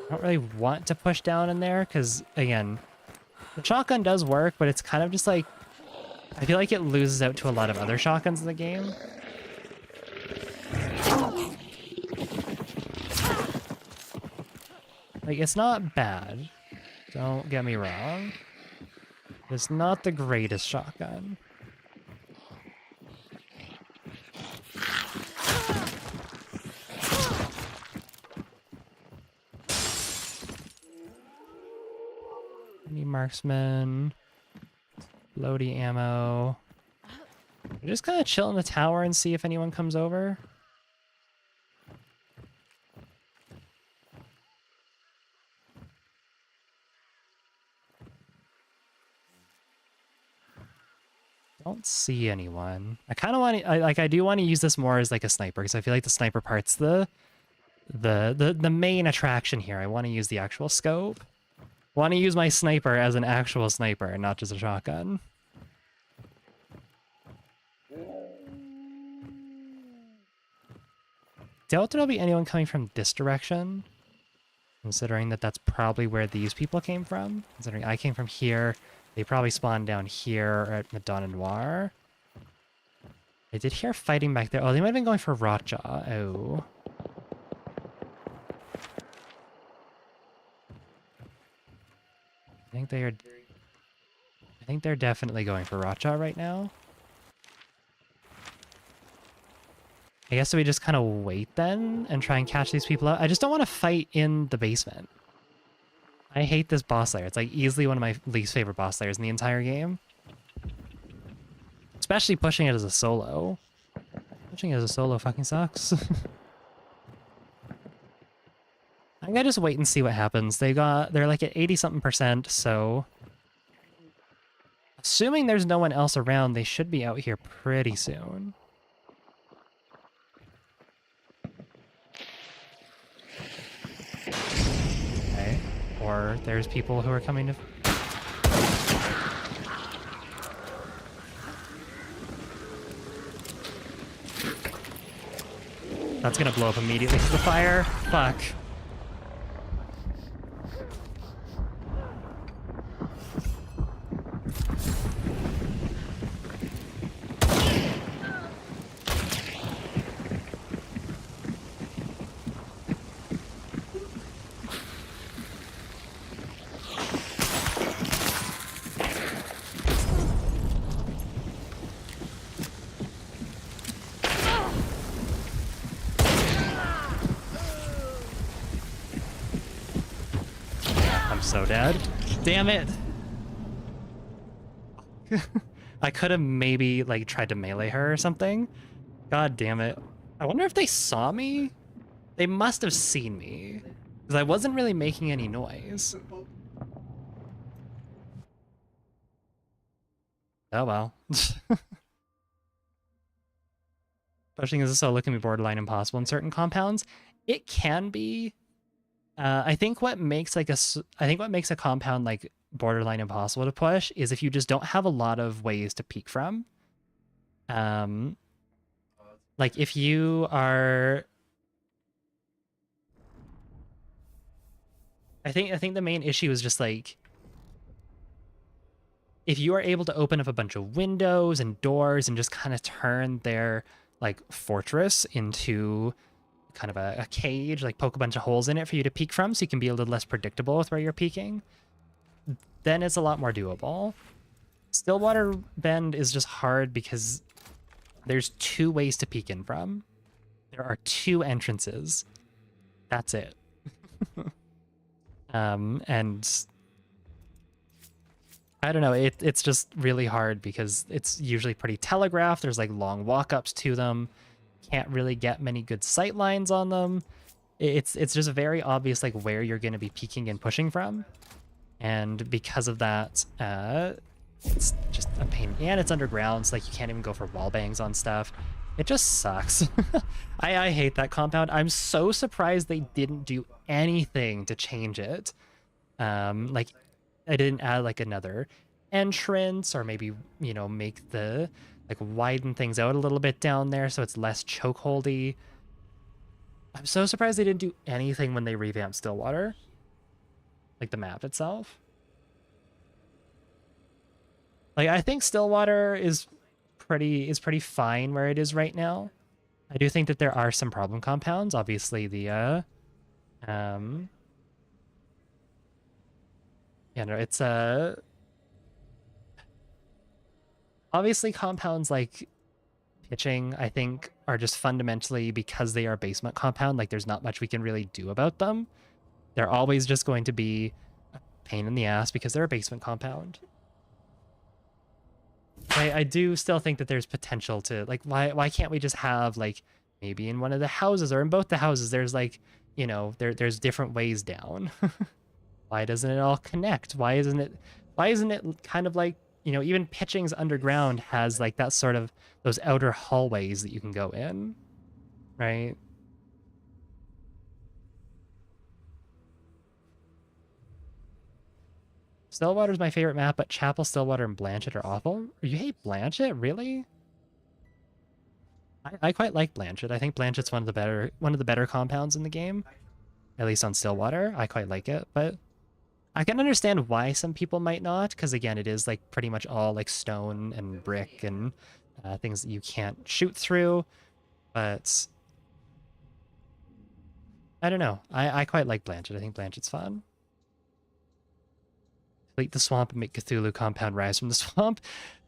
I don't really want to push down in there because, again, the shotgun does work, but it's kind of just like, I feel like it loses out to a lot of other shotguns in the game. Like, it's not bad. Don't get me wrong. It's not the greatest shotgun. Any marksman. Loady ammo. Just kind of chill in the tower and see if anyone comes over. Don't see anyone. I kind of want to, I do want to use this more as like a sniper, because I feel like the sniper part's the main attraction here. I want to use the actual scope. I want to use my sniper as an actual sniper and not just a shotgun. Doubt there'll be anyone coming from this direction, considering that that's probably where these people came from. Considering I came from here, they probably spawned down here at Madonna Noir. I did hear fighting back there. Oh, they might have been going for Rotjaw. Oh. I think they're definitely going for Rotjaw right now. I guess we just kind of wait then and try and catch these people out. I just don't want to fight in the basement. I hate this boss lair. It's like easily one of my least favorite boss lairs in the entire game. Especially pushing it as a solo. Pushing it as a solo fucking sucks. I'm gonna just wait and see what happens. They're like at 80-something%, so assuming there's no one else around, they should be out here pretty soon. Okay. Or there's people who are coming to... That's gonna blow up immediately to the fire. Fuck. I'm so dead. Damn it. I could have maybe like tried to melee her or something. God damn it. I wonder if they saw me? They must have seen me. Because I wasn't really making any noise. Oh well. Pushing as a solo can be borderline impossible in certain compounds. It can be. I think what makes a compound like borderline impossible to push is if you just don't have a lot of ways to peek from. Like if you are, I think the main issue is just like if you are able to open up a bunch of windows and doors and just kind of turn their like fortress into kind of a cage, like poke a bunch of holes in it for you to peek from so you can be a little less predictable with where you're peeking, then it's a lot more doable. Stillwater Bend is just hard because there's 2 ways to peek in from. There are 2 entrances. That's it. And I don't know, it's just really hard because it's usually pretty telegraphed. There's like long walk-ups to them. Can't really get many good sight lines on them. It's just very obvious like where you're going to be peeking and pushing from. And because of that, it's just a pain. And it's underground, so like you can't even go for wall bangs on stuff. It just sucks. I hate that compound. I'm so surprised they didn't do anything to change it. Like I didn't add like another entrance or maybe, you know, make the like widen things out a little bit down there so it's less chokeholdy. I'm so surprised they didn't do anything when they revamped Stillwater. Like the map itself. Like I think Stillwater is pretty fine where it is right now. I do think that there are some problem compounds. Obviously the yeah, no, it's obviously compounds like pitching, I think, are just fundamentally because they are basement compound, like there's not much we can really do about them. They're always just going to be a pain in the ass because they're a basement compound. I do still think that there's potential to, like, why can't we just have, like, maybe in one of the houses or in both the houses, there's, like, you know, there's different ways down. Why doesn't it all connect? Why isn't it kind of like, you know, even pitching's underground has, like, that sort of, those outer hallways that you can go in, right? Stillwater's my favorite map, but Chapel, Stillwater, and Blanchett are awful. You hate Blanchett? Really? I quite like Blanchett. I think Blanchett's one of the better compounds in the game. At least on Stillwater. I quite like it, but I can understand why some people might not, because again, it is like pretty much all like stone and brick and things that you can't shoot through. But I don't know. I quite like Blanchett. I think Blanchett's fun. Delete the swamp and make Cthulhu compound rise from the swamp.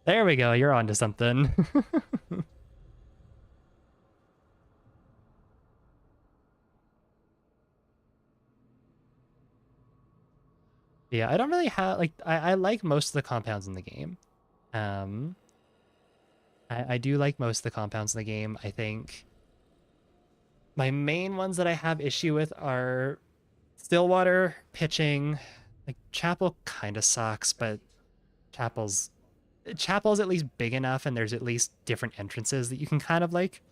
There we go. You're onto something. Yeah, I don't really have like I like most of the compounds in the game. Um, I do like most of the compounds in the game. I think my main ones that I have issue with are Stillwater, pitching. Like Chapel kind of sucks, but Chapel's Chapel's at least big enough, and there's at least different entrances that you can kind of like.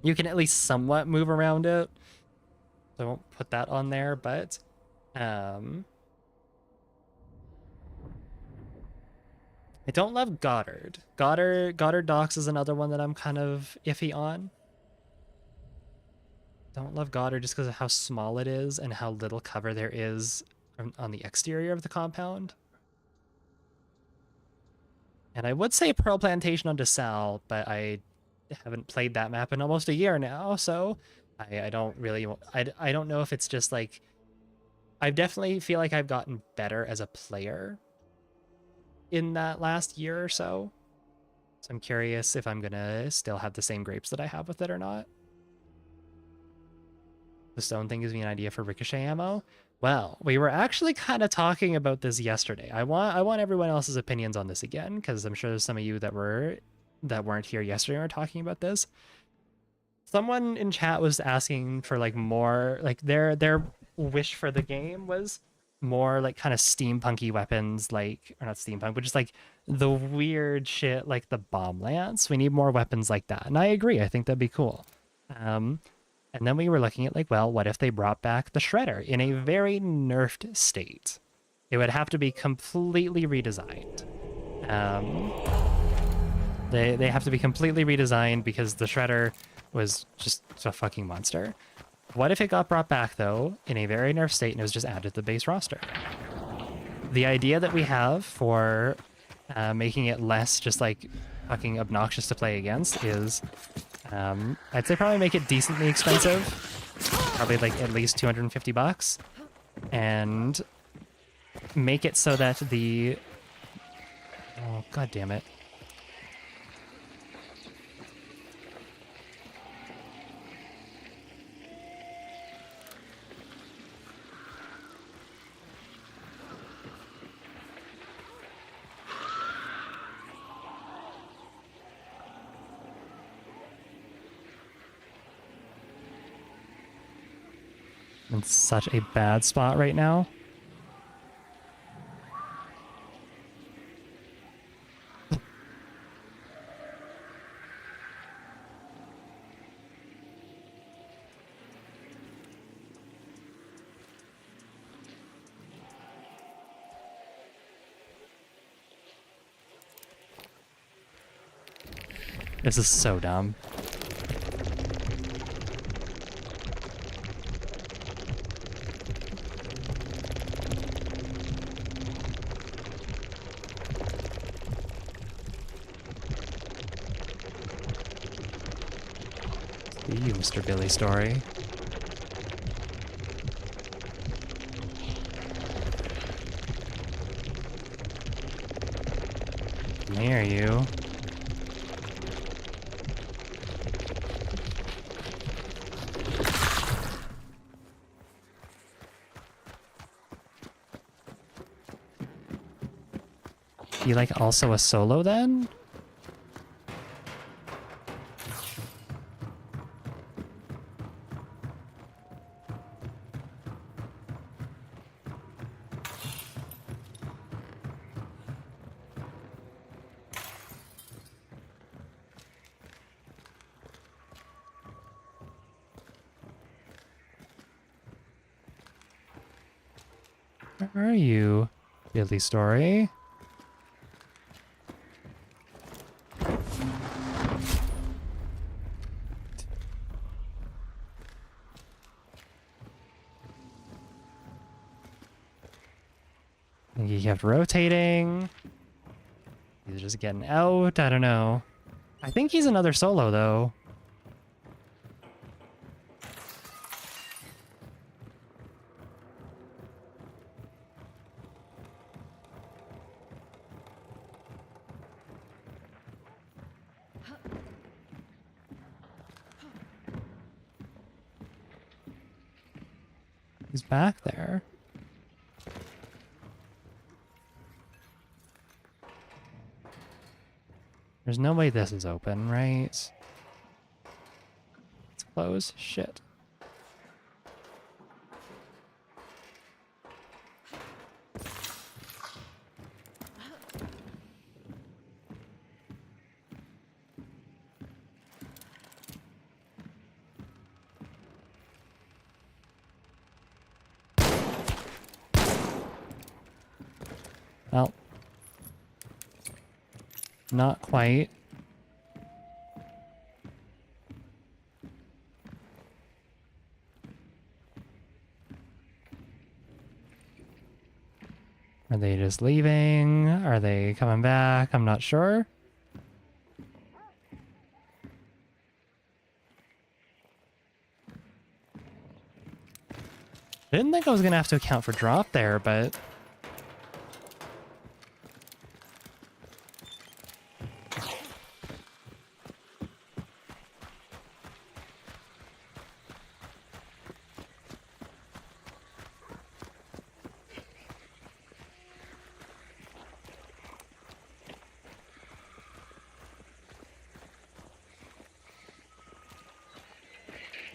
You can at least somewhat move around it. So I won't put that on there, but um, I don't love Goddard. Goddard Docks is another one that I'm kind of iffy on. Don't love Goddard just because of how small it is and how little cover there is on the exterior of the compound. And I would say Pearl Plantation on DeSalle, but I haven't played that map in almost a year now, so I don't really I don't know if it's just like I definitely feel like I've gotten better as a player in that last year or so. So I'm curious if I'm gonna still have the same grapes that I have with it or not. The stone thing gives me an idea for ricochet ammo. Well, we were actually kind of talking about this yesterday. I want everyone else's opinions on this again because I'm sure there's some of you that weren't here yesterday and were talking about this. Someone in chat was asking for like more like their wish for the game was more like kind of steampunky weapons, like or not steampunk, but just like the weird shit like the bomb lance. We need more weapons like that. And I agree. I think that'd be cool. Um, and then we were looking at like, well, what if they brought back the shredder in a very nerfed state? It would have to be completely redesigned. Um, they have to be completely redesigned because the shredder was just a fucking monster. What if it got brought back though in a very nerfed state and it was just added to the base roster? The idea that we have for making it less just like fucking obnoxious to play against is I'd say probably make it decently expensive, probably like at least 250 bucks, and make it so that the oh god damn it. In such a bad spot right now. This is so dumb. You, Mr. Billy Story. There you. You like also a solo then? Where are you, Billy Story? He kept rotating. He's just getting out. I don't know. I think he's another solo, though. He's back there. There's no way this is open, right? It's closed. Shit. Well, not quite. Are they just leaving? Are they coming back? I'm not sure. Didn't think I was gonna have to account for drop there, but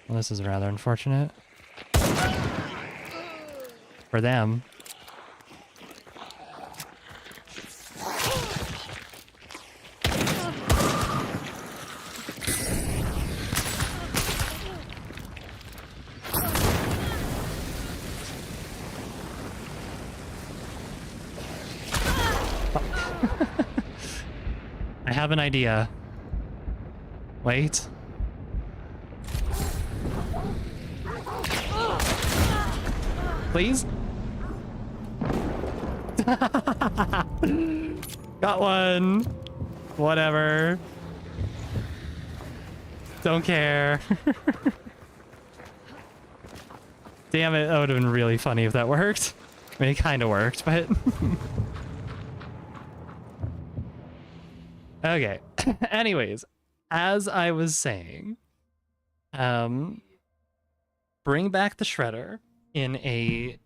well, this is rather unfortunate for them. I have an idea. Wait. Please? Got one. Whatever. Don't care. Damn it, that would have been really funny if that worked. I mean, it kind of worked, but... Okay. Anyways, as I was saying, bring back the Shredder in a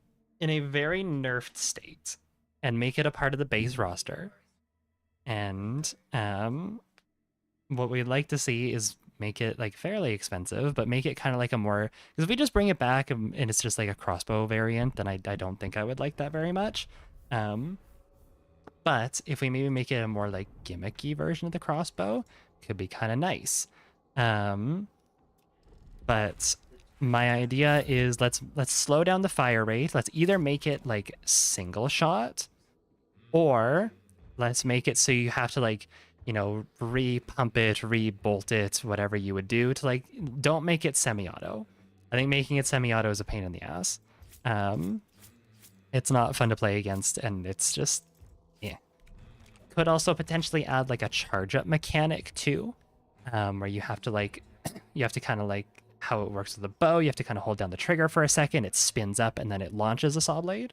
very nerfed state and make it a part of the base roster. And what we'd like to see is make it like fairly expensive, but make it kind of like a more, because if we just bring it back and it's just like a crossbow variant, then I don't think I would like that very much. But if we maybe make it a more like gimmicky version of the crossbow, could be kind of nice. But my idea is let's slow down the fire rate. Let's either make it like single shot, or let's make it so you have to like, you know, re-pump it, re-bolt it, whatever you would do to like, don't make it semi-auto. I think making it semi-auto is a pain in the ass. It's not fun to play against, and it's just, yeah. Could also potentially add like a charge up mechanic too, where you have to like, you have to kind of like how it works with the bow. You have to kind of hold down the trigger for a second, it spins up, and then it launches a saw blade.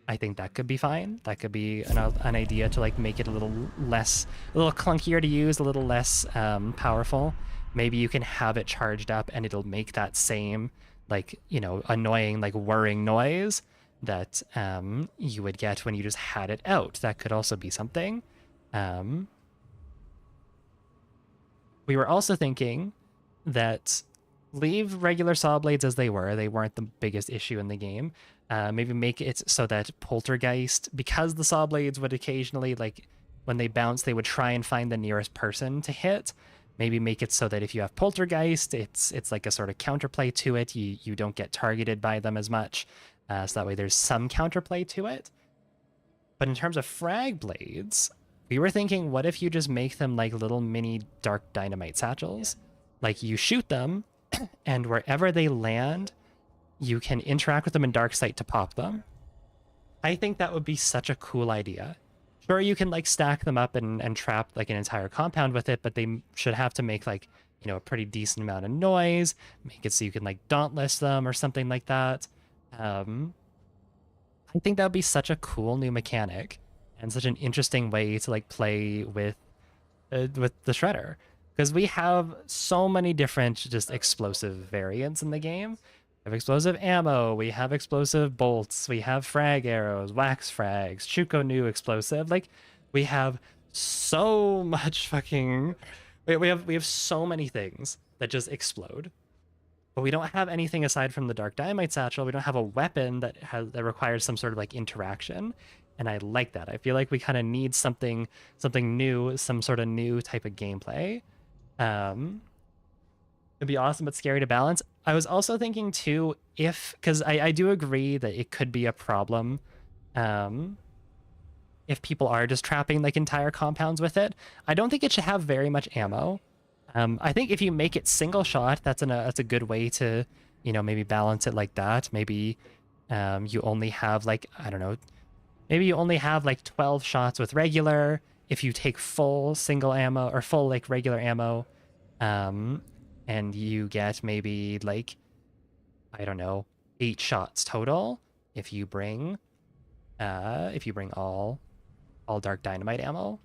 I think that could be fine. That could be an idea to like make it a little less, a little clunkier to use, a little less powerful. Maybe you can have it charged up and it'll make that same like, you know, annoying like whirring noise that you would get when you just had it out. That could also be something. We were also thinking that leave regular saw blades as they were. They weren't the biggest issue in the game. Maybe make it so that Poltergeist, because the saw blades would occasionally, like, when they bounce, they would try and find the nearest person to hit. Maybe make it so that if you have Poltergeist, it's like a sort of counterplay to it. You don't get targeted by them as much. So that way there's some counterplay to it. But in terms of frag blades, we were thinking, what if you just make them like little mini dark dynamite satchels? Like you shoot them, and wherever they land, you can interact with them in dark sight to pop them. I think that would be such a cool idea. Sure, you can like stack them up and trap like an entire compound with it, but they should have to make like, you know, a pretty decent amount of noise, make it so you can like dauntless them or something like that. I think that would be such a cool new mechanic and such an interesting way to like play with the Shredder. Because we have so many different just explosive variants in the game. We have explosive ammo, we have explosive bolts, we have frag arrows, wax frags, Chuko new explosive. Like, we have so much fucking... We have so many things that just explode. But we don't have anything aside from the Dark Dynamite Satchel. We don't have a weapon that requires some sort of like interaction. And I like that. I feel like we kind of need something new, some sort of new type of gameplay. It'd be awesome but scary to balance. I was also thinking too, because I do agree that it could be a problem if people are just trapping like entire compounds with it. I don't think it should have very much ammo. I think if you make it single shot, that's a good way to, you know, maybe balance it like that. Maybe you only have like, I don't know, maybe you only have like 12 shots with regular. If you take full single ammo or full like regular ammo, and you get maybe like, I don't know, 8 shots total if you bring all Dark Dynamite ammo.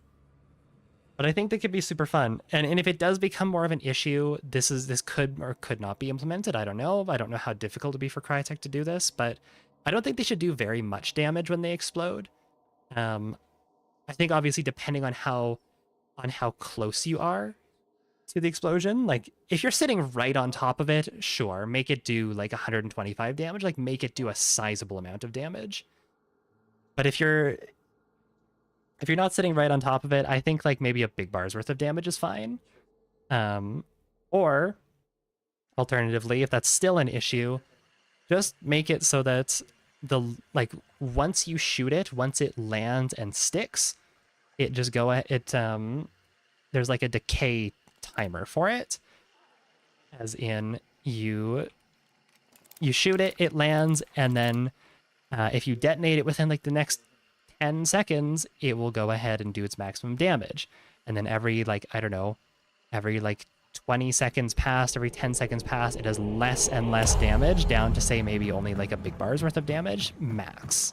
But I think that could be super fun. And if it does become more of an issue, this could or could not be implemented. I don't know. I don't know how difficult it would be for Crytek to do this, but I don't think they should do very much damage when they explode. I think obviously depending on how close you are to the explosion, like if you're sitting right on top of it, sure, make it do like 125 damage, like make it do a sizable amount of damage. But if you're not sitting right on top of it, I think like maybe a big bar's worth of damage is fine. Or alternatively, if that's still an issue, just make it so that once you shoot it, once it lands and sticks, it just there's like a decay timer for it. As in you shoot it, it lands, and then if you detonate it within like the next 10 seconds, it will go ahead and do its maximum damage. And then every 20 seconds past, every 10 seconds past, it does less and less damage, down to say maybe only like a big bar's worth of damage max.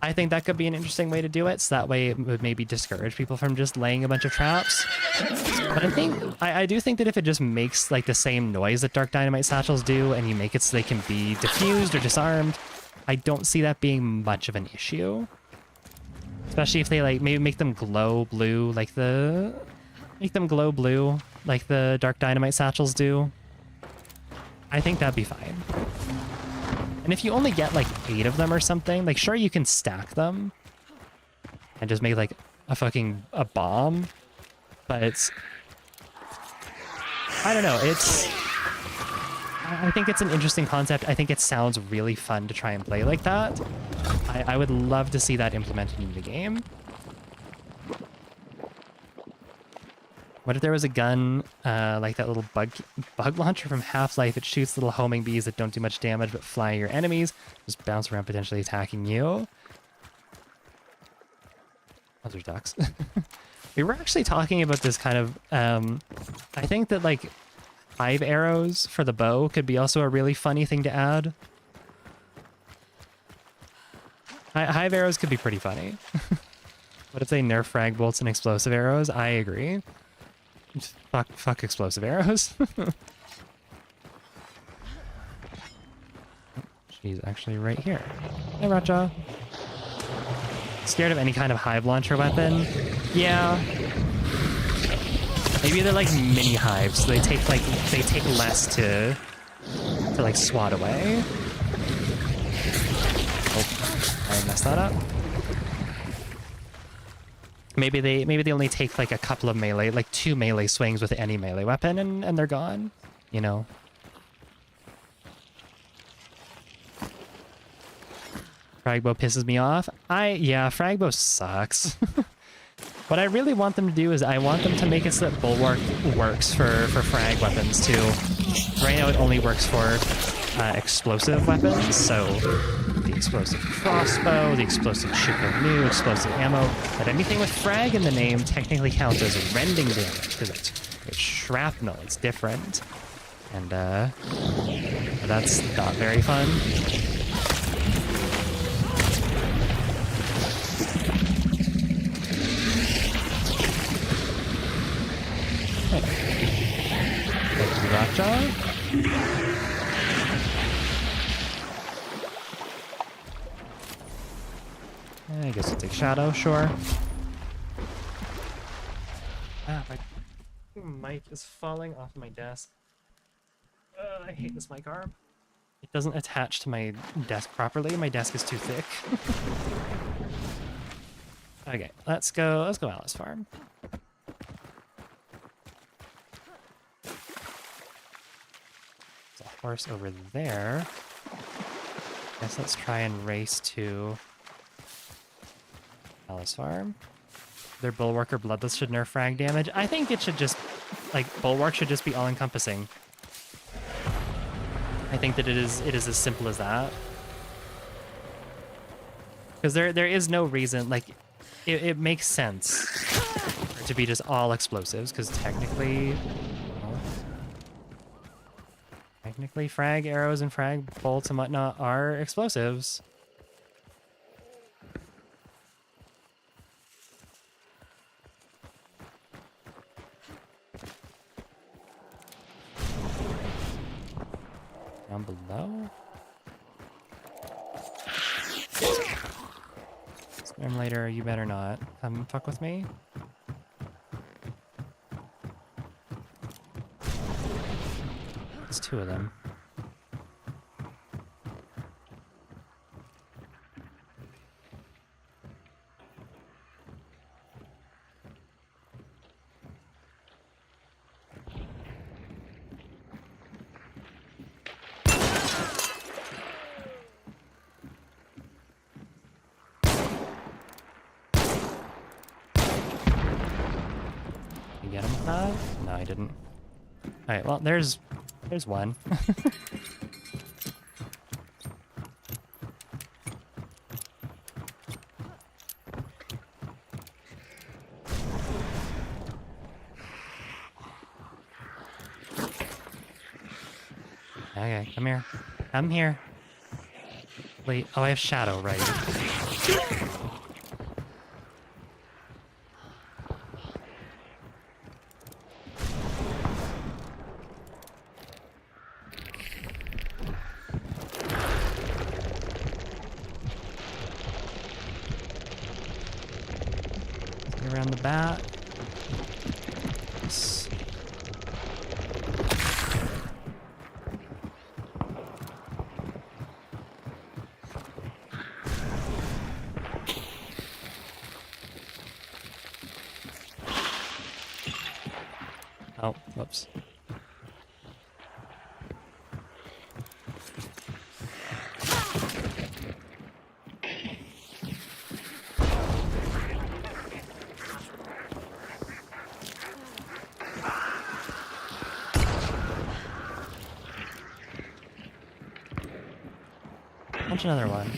I think that could be an interesting way to do it, so that way it would maybe discourage people from just laying a bunch of traps. But I do think that if it just makes like the same noise that Dark Dynamite Satchels do, and you make it so they can be diffused or disarmed, I don't see that being much of an issue. Especially if they like maybe make them glow blue like the Dark Dynamite Satchels do. I think that'd be fine. And if you only get like 8 of them or something, like sure you can stack them and just make like a bomb, but I don't know, I think it's an interesting concept. I think it sounds really fun to try and play like that. I would love to see that implemented in the game. What if there was a gun like that little bug launcher from Half-Life? It shoots little homing bees that don't do much damage but fly your enemies, just bounce around potentially attacking you. Those are ducks. We were actually talking about this kind of... I think that like hive arrows for the bow could be also a really funny thing to add. Hive arrows could be pretty funny. What if they nerf frag bolts and explosive arrows? I agree. Just fuck explosive arrows. She's actually right here. Hey, Racha. Scared of any kind of hive launcher weapon? Yeah. Maybe they're like mini hives, so they take less to like swat away. Oh, I messed that up. Maybe they only take like a couple of melee, like 2 melee swings with any melee weapon, and they're gone, you know. Fragbow pisses me off. Yeah, Fragbow sucks. What I really want them to do is I want them to make it so that Bulwark works for frag weapons too. Right now it only works for explosive weapons, so the explosive crossbow, the explosive shoot new, explosive ammo, but anything with frag in the name technically counts as rending damage because it's shrapnel, it's different. And that's not very fun. Gotcha. I guess I'll take Shadow, sure. Ah, my mic is falling off my desk. I hate this mic arm. It doesn't attach to my desk properly. My desk is too thick. Okay, let's go Alice Farm. There's a horse over there. Guess let's try and race to Alice Farm. Their Bulwark or Bloodless should nerf frag damage. I think it should just, like, Bulwark should just be all-encompassing. I think that it is as simple as that. Because there is no reason, like, it makes sense for it to be just all explosives, because technically, well, technically frag arrows and frag bolts and whatnot are explosives. Down below? Swim later, you better not. Come fuck with me. It's two of them. You get him with that? No, I didn't. Alright, well, there's one. Okay, come here. Come here. Wait, oh, I have Shadow, right. Get around the bat. Yes. Oh, whoops. Punch another one.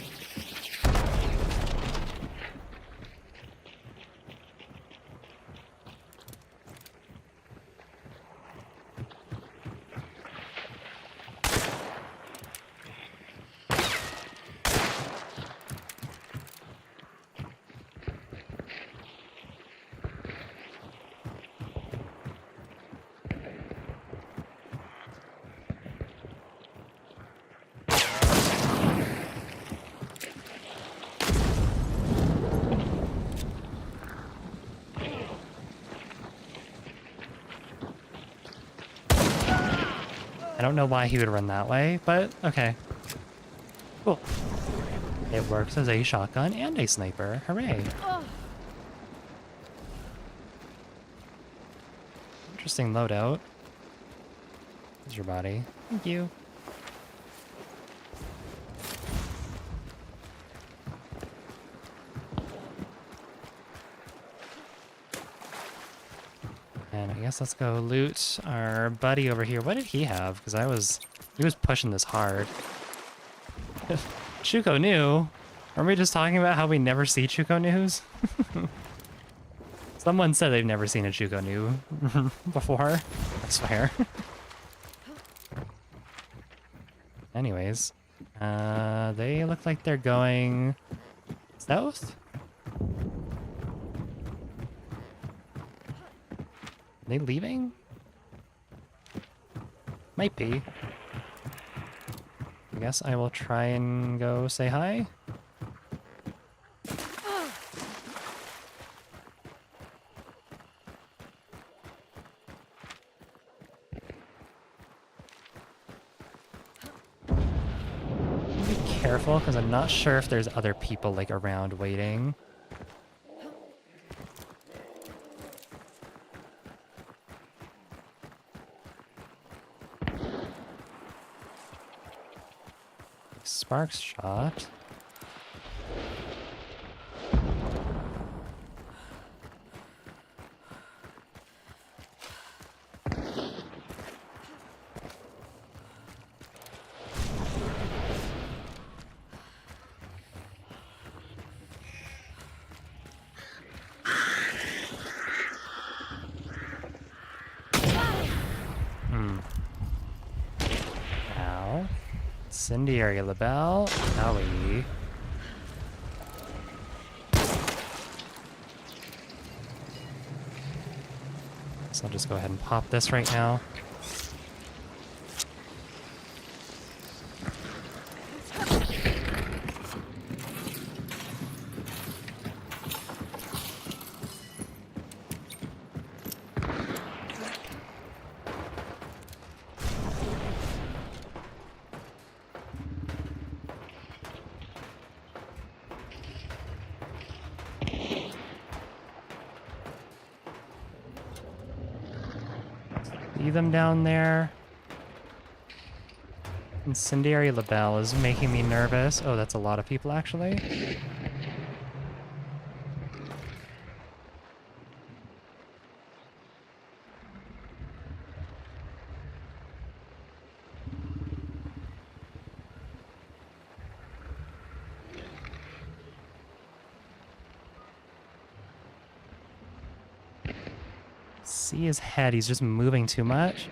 I don't know why he would run that way, but okay. Cool. It works as a shotgun and a sniper. Hooray. Interesting loadout. Here's your body. Thank you. And I guess let's go loot our buddy over here. What did he have? Because he was pushing this hard. Chuko knew. Are we just talking about how we never see Chuko news? Someone said they've never seen a Chuko new before. I swear. Anyways, they look like they're going south. Are they leaving? Might be. I guess I will try and go say hi. careful because I'm not sure if there's other people like around waiting. Sparks shot. Ow. Incendiary label. Owie. So I'll just go ahead and pop this right now. See them down there. Incendiary label is making me nervous. Oh, that's a lot of people actually. See his head, he's just moving too much.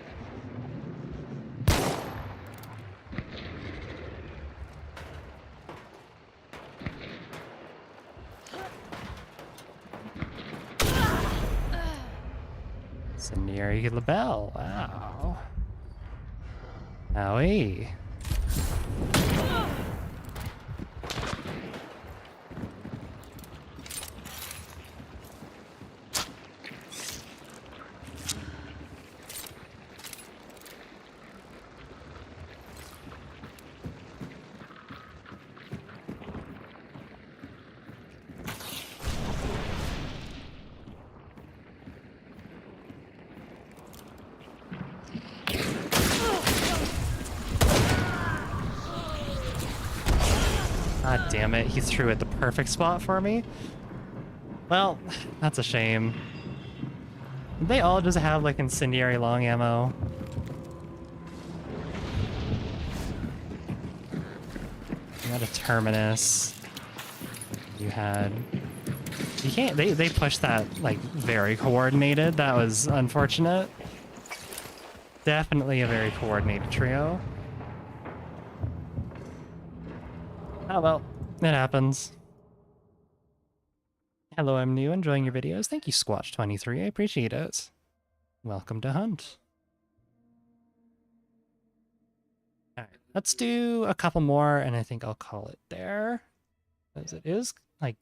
Incendiary label, wow. Owie. God damn it, he threw it the perfect spot for me. Well, that's a shame. They all just have like incendiary long ammo. You had a terminus. You had... You can't... They pushed that like very coordinated. That was unfortunate. Definitely a very coordinated trio. Oh well, it happens. Hello, I'm new, enjoying your videos. Thank you, Squatch23, I appreciate it. Welcome to Hunt. Alright, let's do a couple more, and I think I'll call it there. Because it is, like,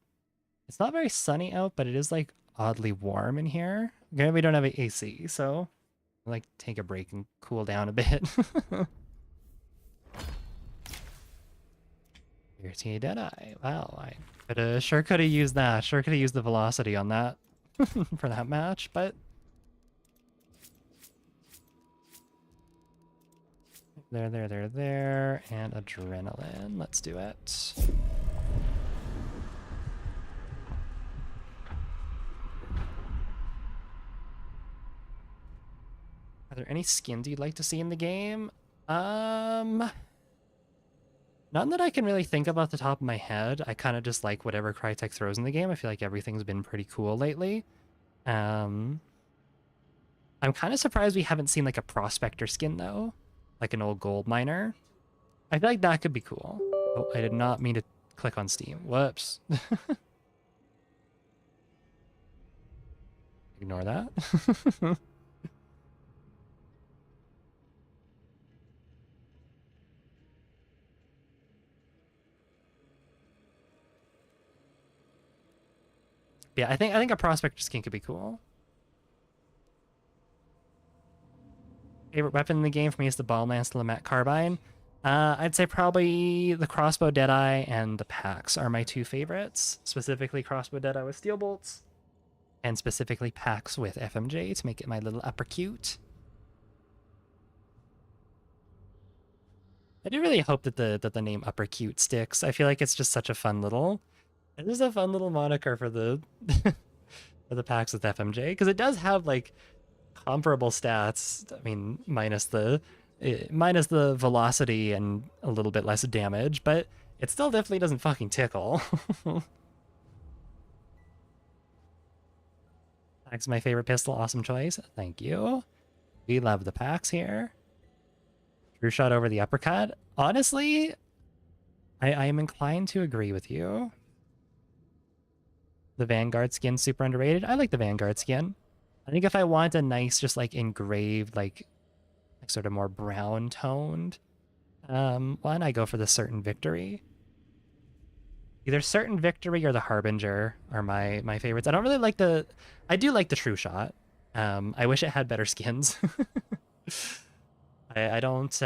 it's not very sunny out, but it is, like, oddly warm in here. Okay, we don't have an AC, so I'll, like, take a break and cool down a bit. Irritated Deadeye. Wow, I sure could have used that. Sure could have used the velocity on that for that match, but there, and adrenaline. Let's do it. Are there any skins you'd like to see in the game? None that I can really think of off the top of my head. I kind of just like whatever Crytek throws in the game. I feel like everything's been pretty cool lately. I'm kind of surprised we haven't seen like a prospector skin though. Like an old gold miner. I feel like that could be cool. Oh, I did not mean to click on Steam. Whoops. Ignore that. Yeah, I think a prospector skin could be cool. Favorite weapon in the game for me is the Bomb Lance Lamet Carbine. I'd say probably the crossbow Deadeye and the Pax are my two favorites. Specifically crossbow Deadeye with steel bolts, and specifically Pax with FMJ to make it my little upper cute. I do really hope that the name Upper Cute sticks. I feel like it's just such a fun little. It is a fun little moniker for the for the Pax with FMJ, because it does have like comparable stats. I mean, minus the velocity and a little bit less damage, but it still definitely doesn't fucking tickle. Pax is my favorite pistol. Awesome choice. Thank you. We love the Pax here. True shot over the uppercut. Honestly, I am inclined to agree with you. The Vanguard skin's super underrated. I like the Vanguard skin. I think if I want a nice, just like engraved, like sort of more brown toned one, I go for the Certain Victory. Either Certain Victory or the Harbinger are my favorites. I don't really like the... I do like the True Shot. I wish it had better skins. I don't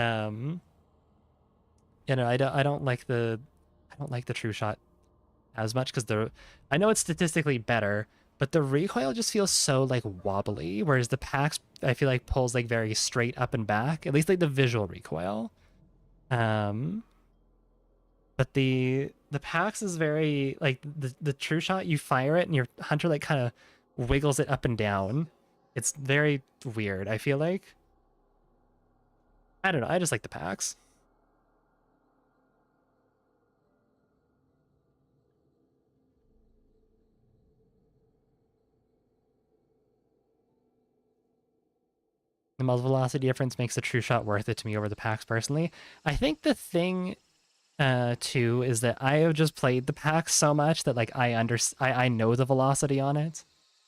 you know, I don't like the True Shot as much, because I know it's statistically better, but the recoil just feels so like wobbly, whereas the Pax I feel like pulls like very straight up and back, at least like the visual recoil. But the Pax is very like the True Shot, you fire it and your hunter like kind of wiggles it up and down. It's very weird, I feel like. I don't know, I just like the Pax. The muzzle velocity difference makes the True Shot worth it to me over the Pax personally. I think the thing too is that I have just played the Pax so much that like I know the velocity on it.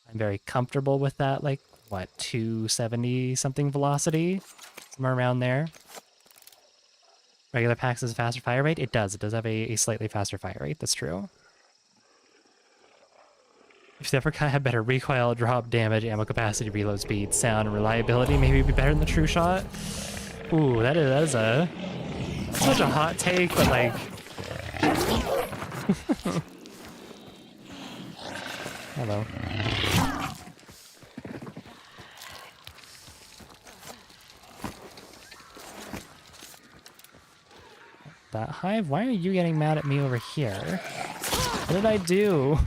I'm very comfortable with that, like what, 270 something velocity, somewhere around there. Regular Pax has a faster fire rate. It does have a slightly faster fire rate. That's true. If the uppercut had better recoil, drop damage, ammo capacity, reload speed, sound, and reliability, maybe it'd be better than the True Shot. Ooh, that's such a hot take, but like... Hello. That Hive, why are you getting mad at me over here? What did I do?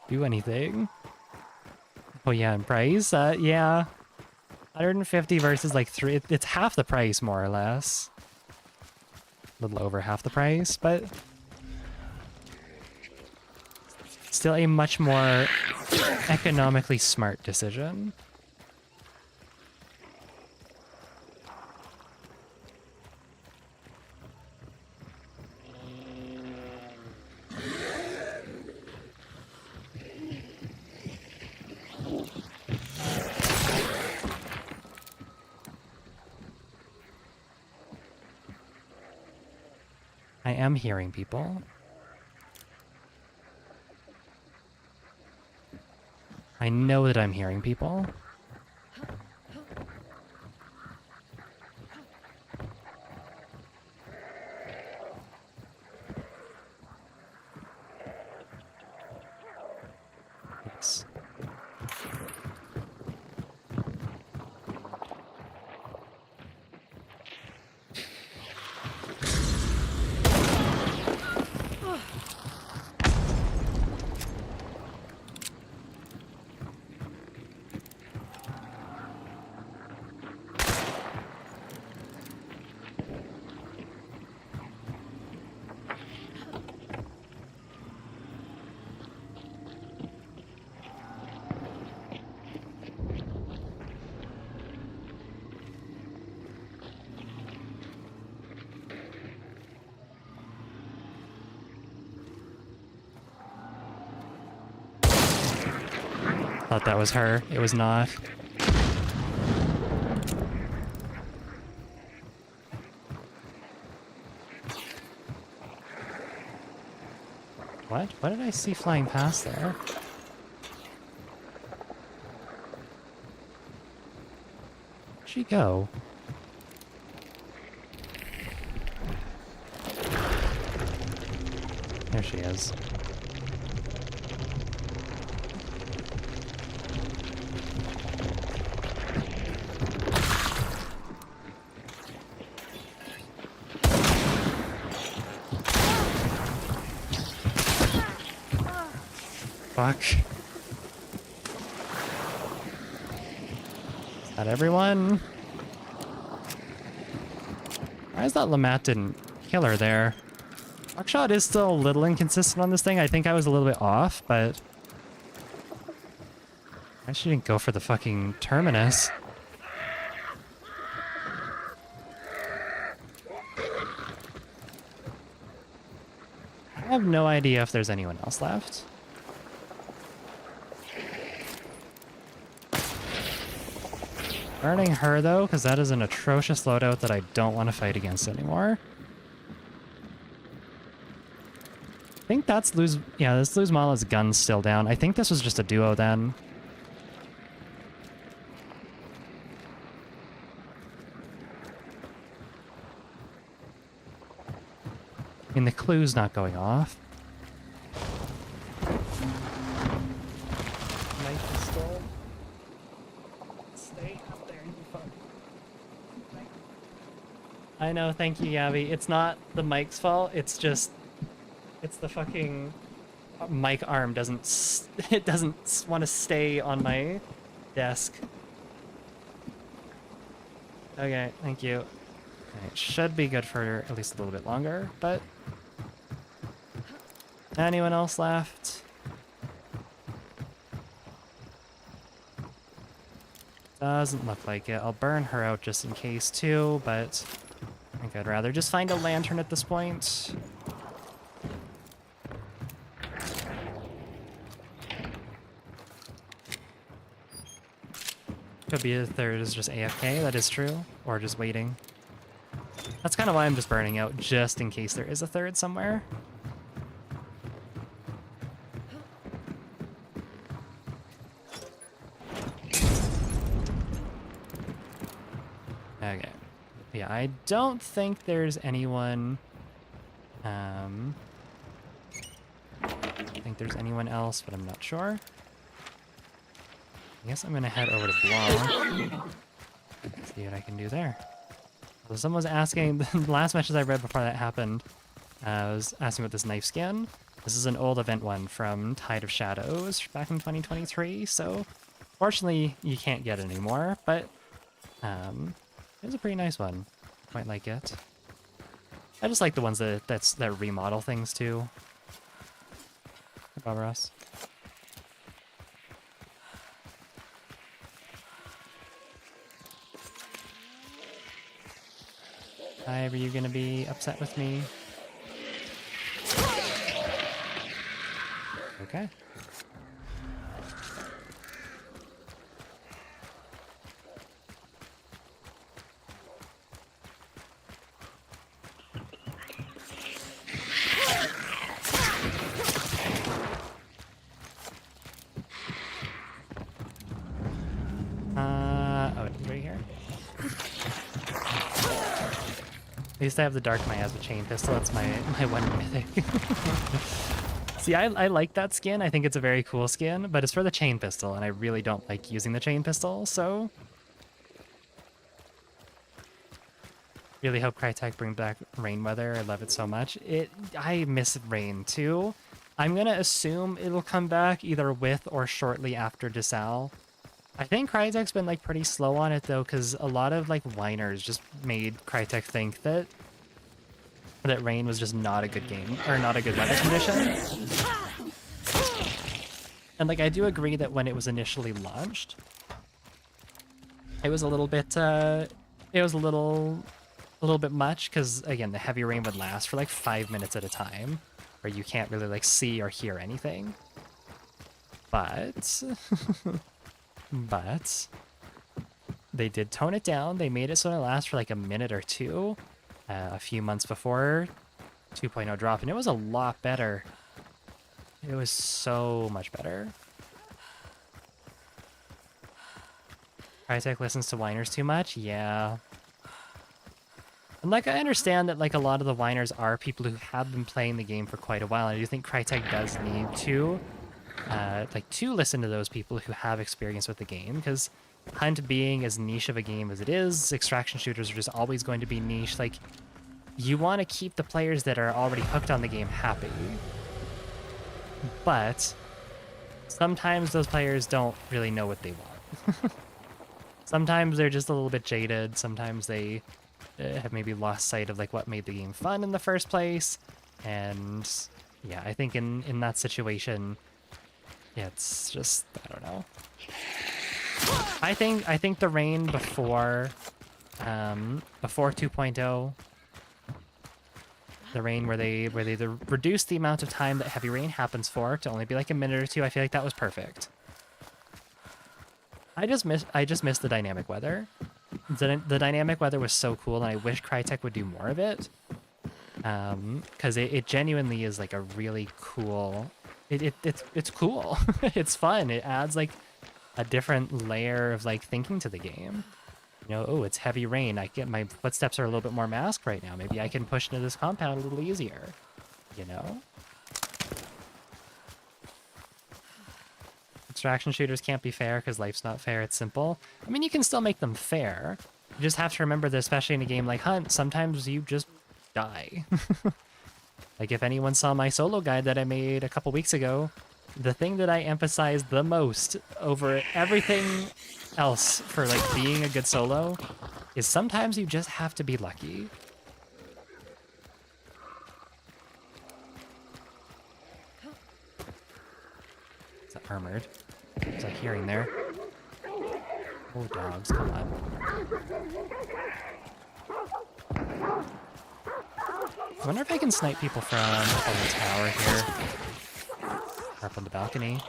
Do anything? Oh yeah, and price? Yeah. 150 versus like 3. It's half the price, more or less. A little over half the price, but still a much more economically smart decision. I am hearing people. I know that I'm hearing people. Yes. Thought that was her. It was not. What? What did I see flying past there? Where'd she go? There she is. Fuck. Is that everyone? Why is that Lamette didn't kill her there? Buckshot is still a little inconsistent on this thing. I think I was a little bit off, but... why she didn't go for the fucking terminus? I have no idea if there's anyone else left. Burning her, though, because that is an atrocious loadout that I don't want to fight against anymore. I think that's Luz... yeah, this Luz Mala's gun's still down. I think this was just a duo then. I mean, the clue's not going off. Knife is still... stay up there, you fuck. I know, thank you, Yabby. It's not the mic's fault, it's just... it's the fucking mic arm doesn't... it doesn't want to stay on my desk. Okay, thank you. Okay, it should be good for at least a little bit longer, but... anyone else left? Doesn't look like it. I'll burn her out just in case too, but I think I'd rather just find a lantern at this point. Could be a third is just AFK, that is true, or just waiting. That's kind of why I'm just burning out, just in case there is a third somewhere. Okay. Yeah, I don't think there's anyone... I think there's anyone else, but I'm not sure. I guess I'm gonna head over to Blanc. See what I can do there. So someone was asking, the last message I read before that happened, was asking about this knife skin. This is an old event one from Tide of Shadows back in 2023, so fortunately you can't get it anymore, but it's a pretty nice one. Quite like it. I just like the ones that remodel things too. Bob Ross. Hi, are you gonna be upset with me? Okay. Oh, it's right here. At least I have the Dark Miasma chain pistol. That's my one mythic. See, I like that skin. I think it's a very cool skin, but it's for the chain pistol, and I really don't like using the chain pistol, so... really hope Crytek bring back rain weather. I love it so much. I miss rain, too. I'm gonna assume it'll come back either with or shortly after Desal. I think Crytek's been, like, pretty slow on it, though, because a lot of, like, whiners just made Crytek think that rain was just not a good game, or not a good weather condition. And, like, I do agree that when it was initially launched, it was a little bit, it was a little bit much, because, again, the heavy rain would last for, like, 5 minutes at a time, where you can't really, like, see or hear anything. But... but they did tone it down. They made it so it lasts for like a minute or two a few months before 2.0 drop, and it was a lot better. It was so much better. Crytek listens to whiners too much? Yeah. And like I understand that like a lot of the whiners are people who have been playing the game for quite a while, and I do think Crytek does need to to listen to those people who have experience with the game, because Hunt being as niche of a game as it is, extraction shooters are just always going to be niche. Like, you want to keep the players that are already hooked on the game happy, but sometimes those players don't really know what they want. Sometimes they're just a little bit jaded. Sometimes they have maybe lost sight of like what made the game fun in the first place. And yeah, I think in that situation, yeah, it's just, I don't know. I think the rain before 2.0, the rain where they reduced the amount of time that heavy rain happens for to only be like a minute or two, I feel like that was perfect. I just miss the dynamic weather. The dynamic weather was so cool, and I wish Crytek would do more of it. Because it genuinely is like a really cool. It's cool. It's fun. It adds like a different layer of like thinking to the game. You know, oh, it's heavy rain. My footsteps are a little bit more masked right now. Maybe I can push into this compound a little easier. You know? Extraction shooters can't be fair because life's not fair. It's simple. I mean, you can still make them fair. You just have to remember that, especially in a game like Hunt, sometimes you just die. Like, if anyone saw my solo guide that I made a couple weeks ago, the thing that I emphasized the most over everything else for, like, being a good solo is sometimes you just have to be lucky. Is that armored? There's a hearing there. Oh, dogs, come on. I wonder if I can snipe people from up on the tower here. Or up on the balcony.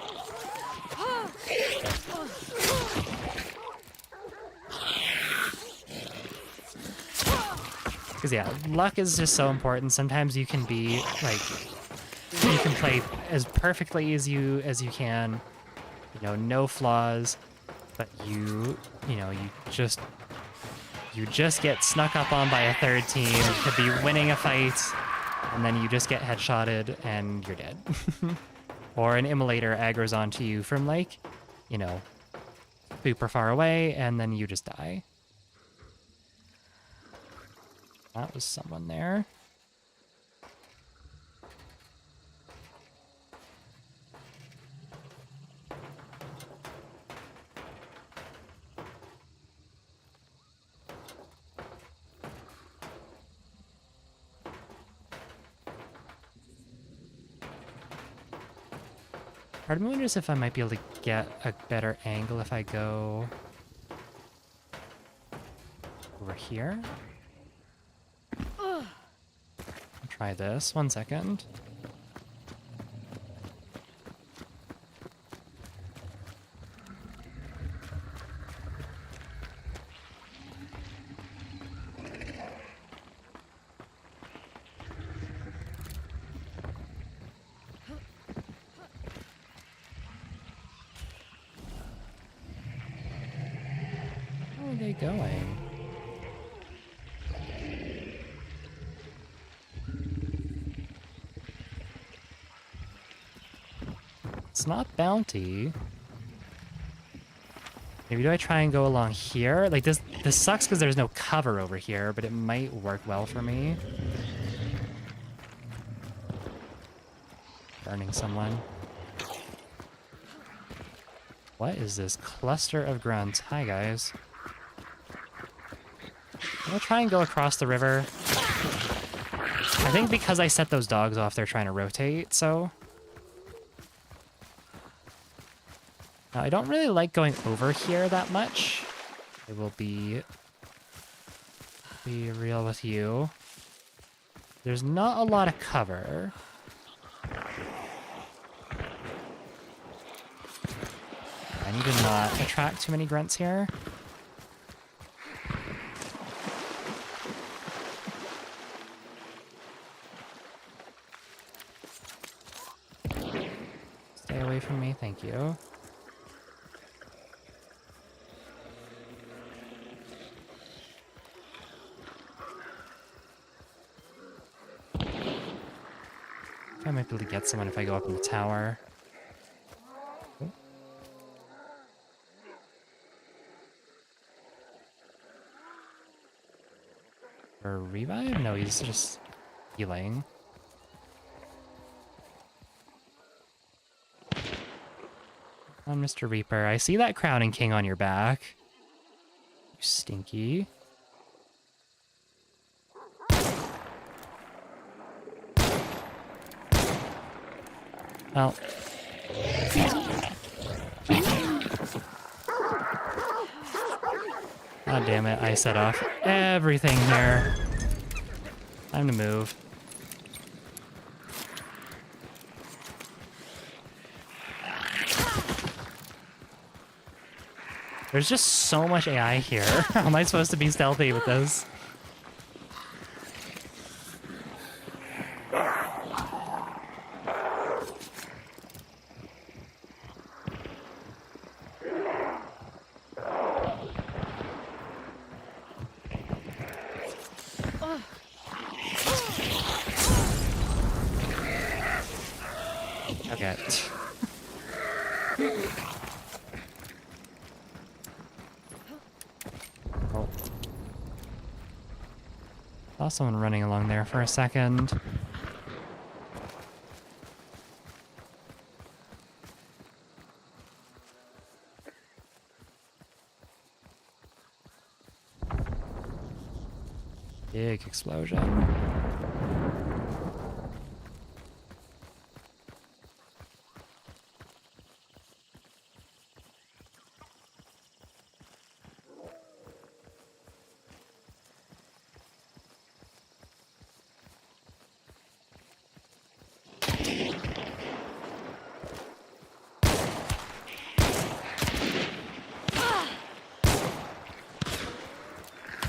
Because yeah, luck is just so important. Sometimes you can be like, you can play as perfectly as you can, you know, no flaws, but you just get snuck up on by a third team, could be winning a fight, and then you just get headshotted and you're dead. Or an immolator aggro's onto you from like, you know, super far away, and then you just die. That was someone there. Part of me wonders if I might be able to get a better angle if I go over here. I'll try this. 1 second. Where are they going? It's not bounty. Maybe do I try and go along here? Like this sucks because there's no cover over here, but it might work well for me. Burning someone. What is this cluster of grunts? Hi guys. I'm gonna try and go across the river. I think because I set those dogs off, they're trying to rotate, so. Now, I don't really like going over here that much. I will be real with you. There's not a lot of cover. I need to not attract too many grunts here. Stay away from me, thank you. might be able to get someone if I go up in the tower. Oh. Or revive? No, he's just healing. On Mr. Reaper. I see that crowning king on your back. You stinky. Well. God damn it, I set off everything here. Time to move. There's just so much AI here. How am I supposed to be stealthy with this? Okay. Oh. Saw someone running along there for a second. Big explosion.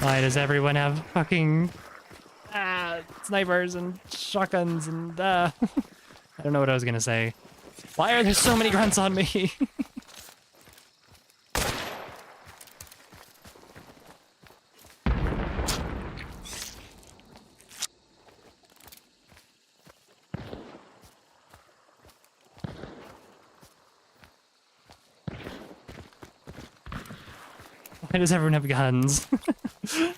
Why does everyone have fucking snipers and shotguns and I don't know what I was gonna say. Why are there so many grunts on me? Why does everyone have guns?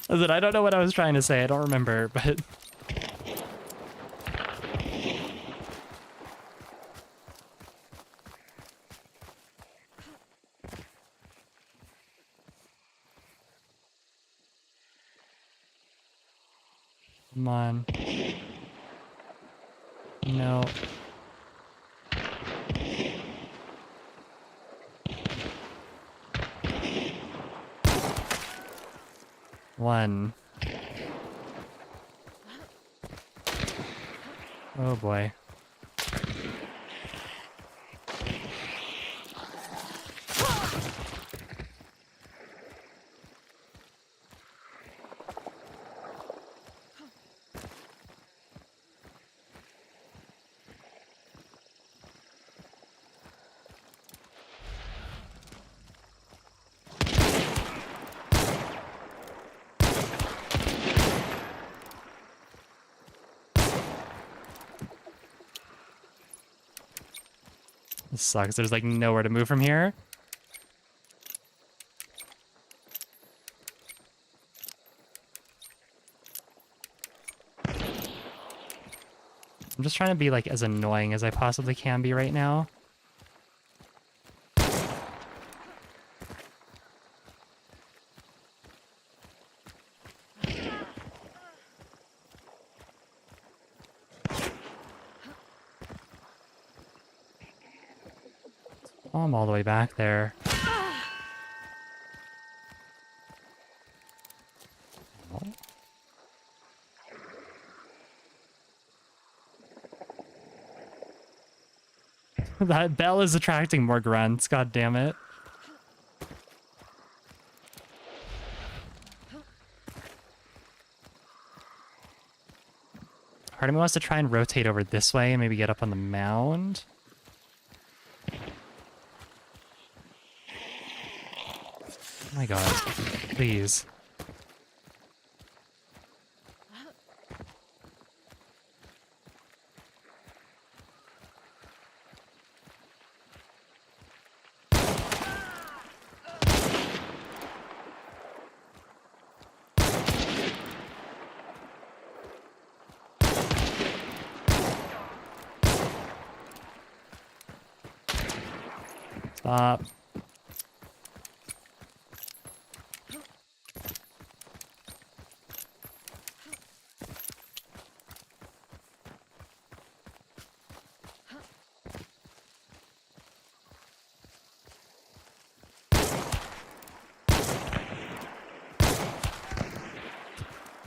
I don't know what I was trying to say. I don't remember, but... Come on. No. One. Oh boy. This sucks. There's like nowhere to move from here. I'm just trying to be like as annoying as I possibly can be right now. Oh, I'm all the way back there. Oh. That bell is attracting more grunts, god damn it. Part of me wants to try and rotate over this way and maybe get up on the mound. Oh my god, please. Stop.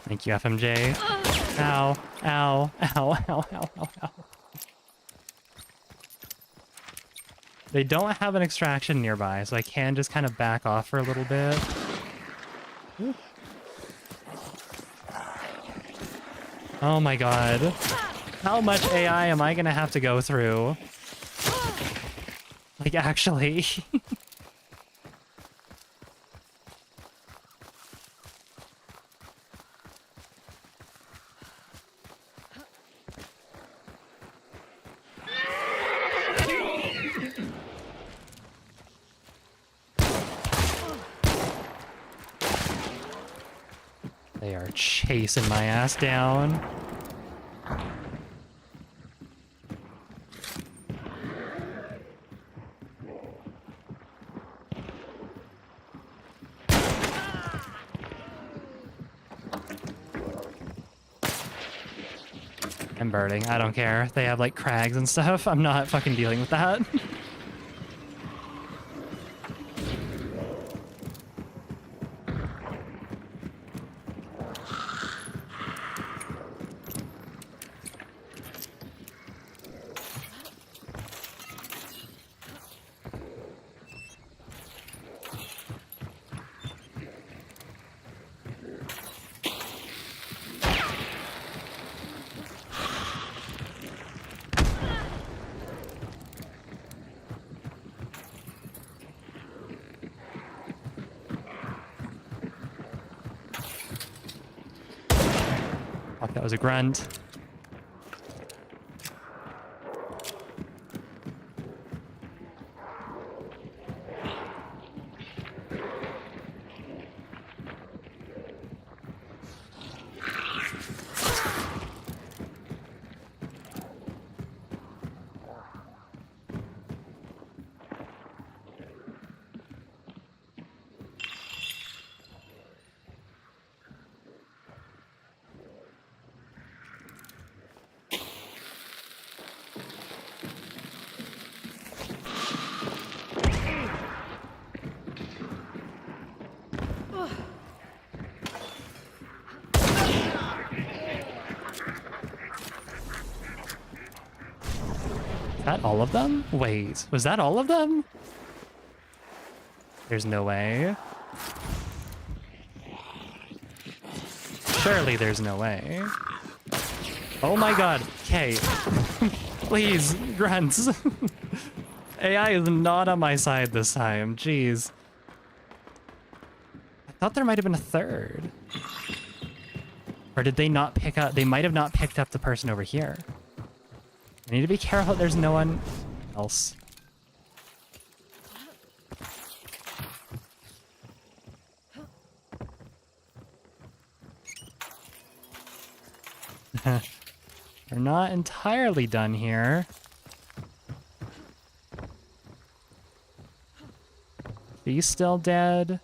Thank you, FMJ. Ow, ow, ow, ow, ow, ow, ow. They don't have an extraction nearby, so I can just kind of back off for a little bit. Ooh. Oh my god. How much AI am I gonna have to go through? Like, actually. They are chasing my ass down. I'm birding. I don't care. They have like crags and stuff. I'm not fucking dealing with that. Fuck, that was a grunt. Is that all of them? Wait, was that all of them? There's no way. Surely there's no way. Oh my god. Okay. Please, grunts. AI is not on my side this time. Jeez. I thought there might have been a third. Or did they not pick up? They might have not picked up the person over here. I need to be careful there's no one else. We're not entirely done here. He's still dead.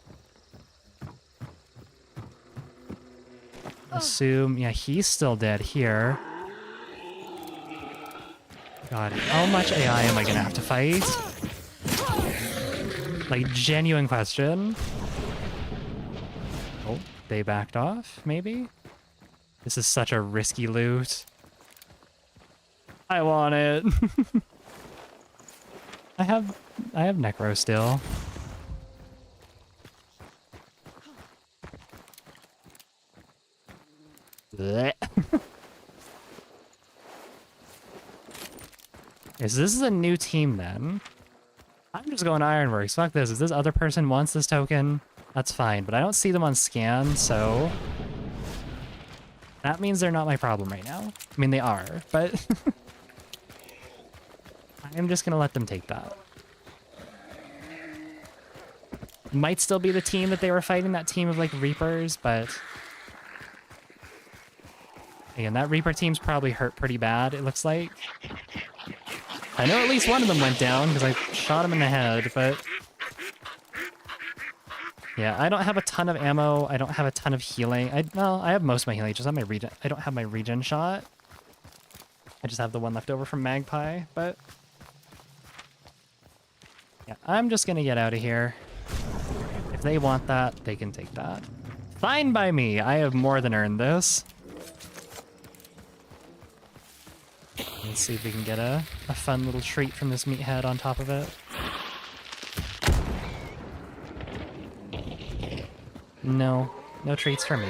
Assume, yeah, he's still dead here. God, how much AI am I gonna have to fight? Like, genuine question. Oh, they backed off, maybe? This is such a risky loot. I want it. I have Necro still. Blech. Okay, so this is a new team then. I'm just going Ironworks. Fuck this. If this other person wants this token, that's fine. But I don't see them on scan, so... that means they're not my problem right now. I mean, they are, but... I'm just gonna let them take that. Might still be the team that they were fighting, that team of, like, Reapers, but... again, that Reaper team's probably hurt pretty bad, it looks like. I know at least one of them went down because I shot him in the head, but... Yeah, I don't have a ton of ammo. I don't have a ton of healing. Well, I have most of my healing. I just have my regen. I don't have my regen shot. I just have the one left over from Magpie, but... Yeah, I'm just gonna get out of here. If they want that, they can take that. Fine by me. I have more than earned this. Let's see if we can get a fun little treat from this meathead on top of it. No. No treats for me.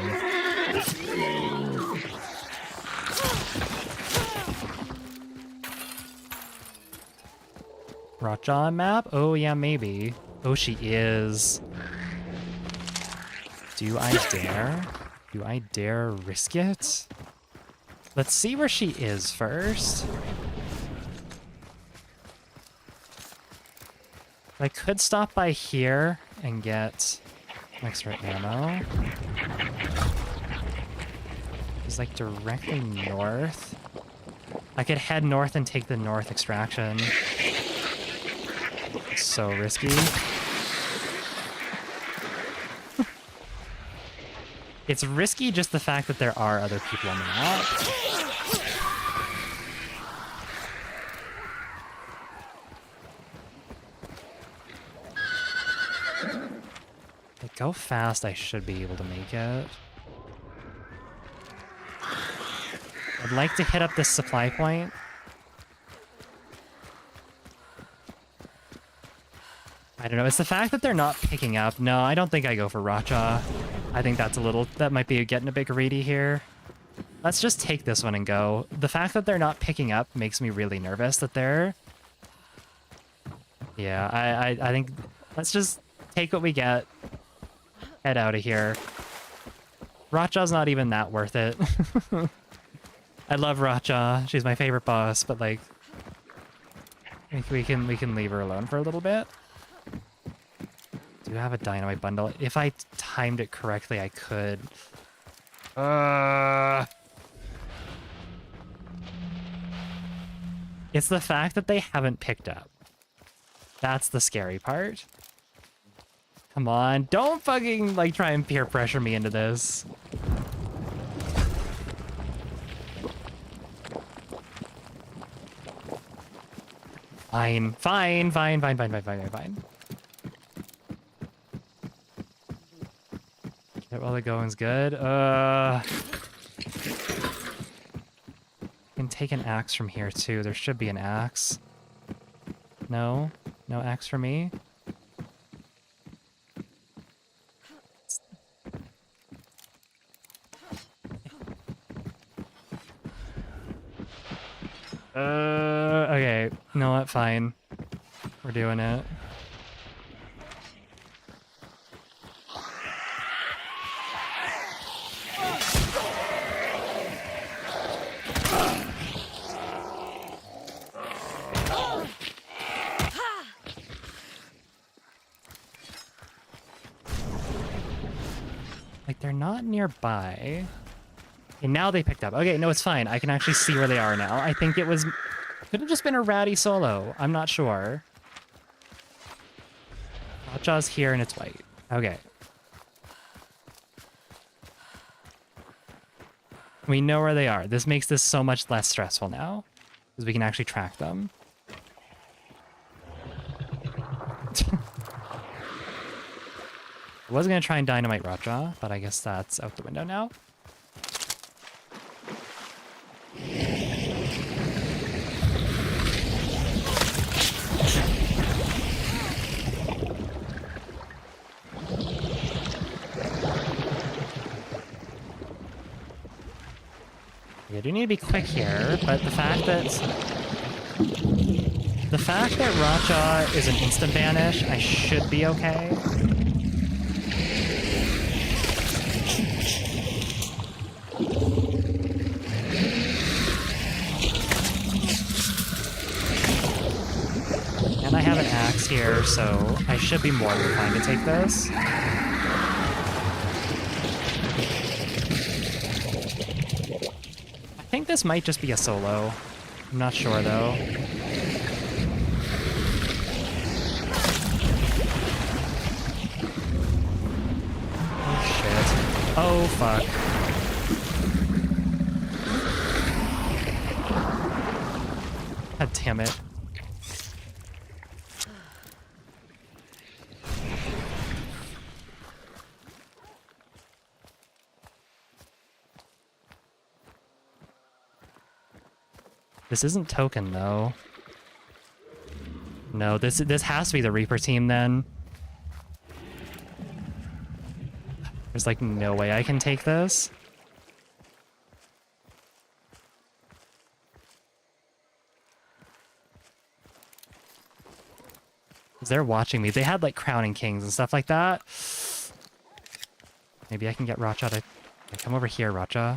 Rotjaw map? Oh, yeah, maybe. Oh, she is. Do I dare? Do I dare risk it? Let's see where she is first. I could stop by here and get extra ammo. It's like directly north. I could head north and take the north extraction. It's so risky. It's risky just the fact that there are other people on the map. Like, go fast, I should be able to make it. I'd like to hit up this supply point. I don't know, it's the fact that they're not picking up. No, I don't think I go for Racha. I think that's that might be getting a bit greedy here. Let's just take this one and go. The fact that they're not picking up makes me really nervous that they're... Yeah, I think let's just take what we get. Head out of here. Racha's not even that worth it. I love Racha. She's my favorite boss, but like we can leave her alone for a little bit. Do you have a dynamite bundle? If I timed it correctly, I could. It's the fact that they haven't picked up. That's the scary part. Come on, don't fucking like try and peer pressure me into this. Fine. Okay, well, the going's good. Can take an axe from here too. There should be an axe. No? No axe for me? Okay. You know what? Fine. We're doing it. Like, they're not nearby. And now they picked up. Okay, no, it's fine. I can actually see where they are now. I think it was... Could have just been a ratty solo. I'm not sure. Hotjaw's here and it's white. Okay. We know where they are. This makes this so much less stressful now. Because we can actually track them. I was going to try and dynamite Rotjaw, but I guess that's out the window now. You do need to be quick here, but the fact that Rotjaw is an instant banish, I should be okay. And I have an axe here, so I should be more than fine to take this. I think this might just be a solo. I'm not sure, though. Oh, fuck. God damn it. This isn't token, though. No, this has to be the Reaper team, then. There's, like, no way I can take this. Because they're watching me. They had, like, Crowning Kings and stuff like that. Maybe I can get Racha to... Come over here, Racha.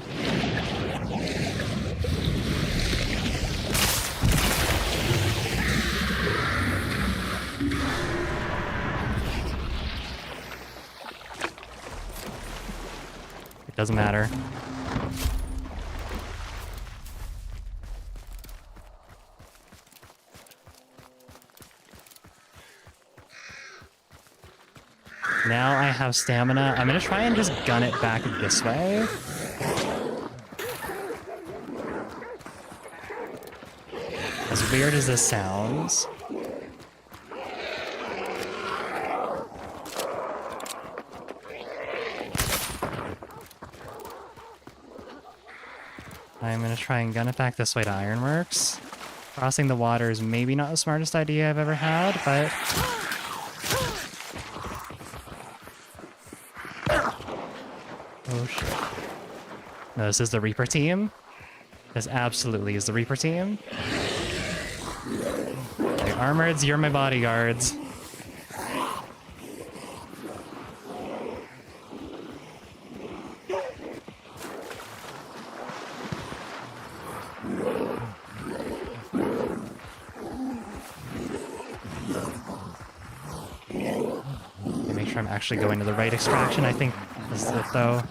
It doesn't matter. Now I have stamina. I'm gonna try and just gun it back this way. As weird as this sounds. I'm gonna try and gun it back this way to Ironworks. Crossing the water is maybe not the smartest idea I've ever had, but... Oh shit. No, this is the Reaper team. This absolutely is the Reaper team. Okay, Armoreds, you're my bodyguards. Make sure I'm actually going to the right extraction. I think this is it, though.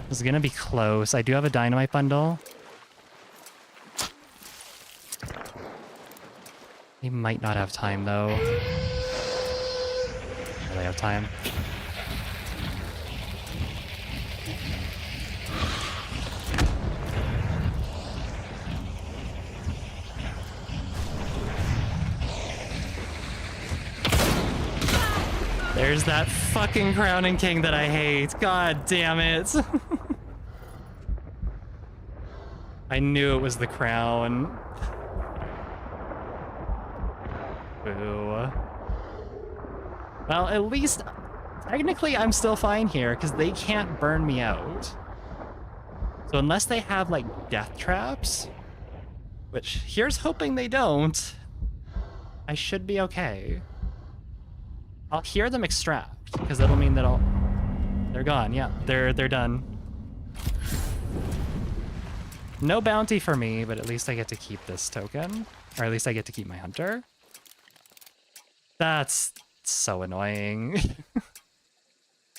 This is gonna be close. I do have a dynamite bundle. They might not have time, though. Oh, they have time. There's that fucking Crowning King that I hate. God damn it. I knew it was the crown. Boo. Well, at least, technically I'm still fine here, because they can't burn me out. So unless they have, like, death traps, which here's hoping they don't, I should be okay. I'll hear them extract, because that'll mean that they're gone. Yeah, they're done. No bounty for me, but at least I get to keep this token. Or at least I get to keep my hunter. That's so annoying. I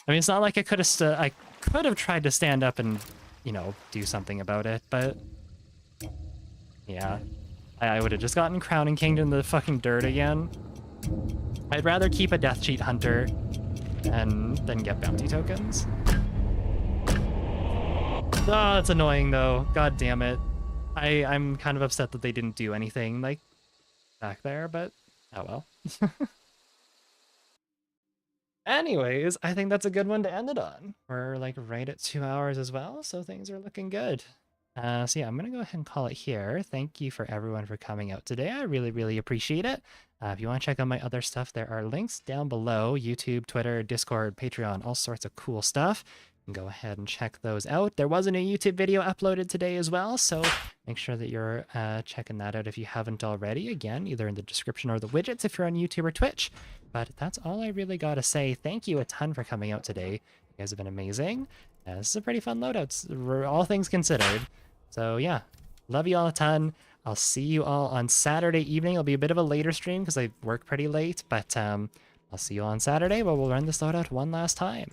mean, it's not like I could have tried to stand up and, you know, do something about it, but yeah. I would have just gotten Crowning King in the fucking dirt again. I'd rather keep a Death Cheat Hunter and then get bounty tokens. Oh, it's annoying though. God damn it. I'm kind of upset that they didn't do anything like back there, but oh well. Anyways, I think that's a good one to end it on. We're like right at 2 hours as well, so things are looking good. So yeah, I'm gonna go ahead and call it here. Thank you for everyone for coming out today. I really appreciate it. If you want to check out my other stuff, there are links down below. YouTube, Twitter, Discord, Patreon, all sorts of cool stuff. You can go ahead and check those out. There was a new YouTube video uploaded today as well, so make sure that you're checking that out if you haven't already. Again, either in the description or the widgets if you're on YouTube or Twitch. But that's all I really got to say. Thank you a ton for coming out today. You guys have been amazing. This is a pretty fun loadout, all things considered. So yeah, love you all a ton. I'll see you all on Saturday evening. It'll be a bit of a later stream because I work pretty late, but I'll see you on Saturday where we'll run this loadout one last time.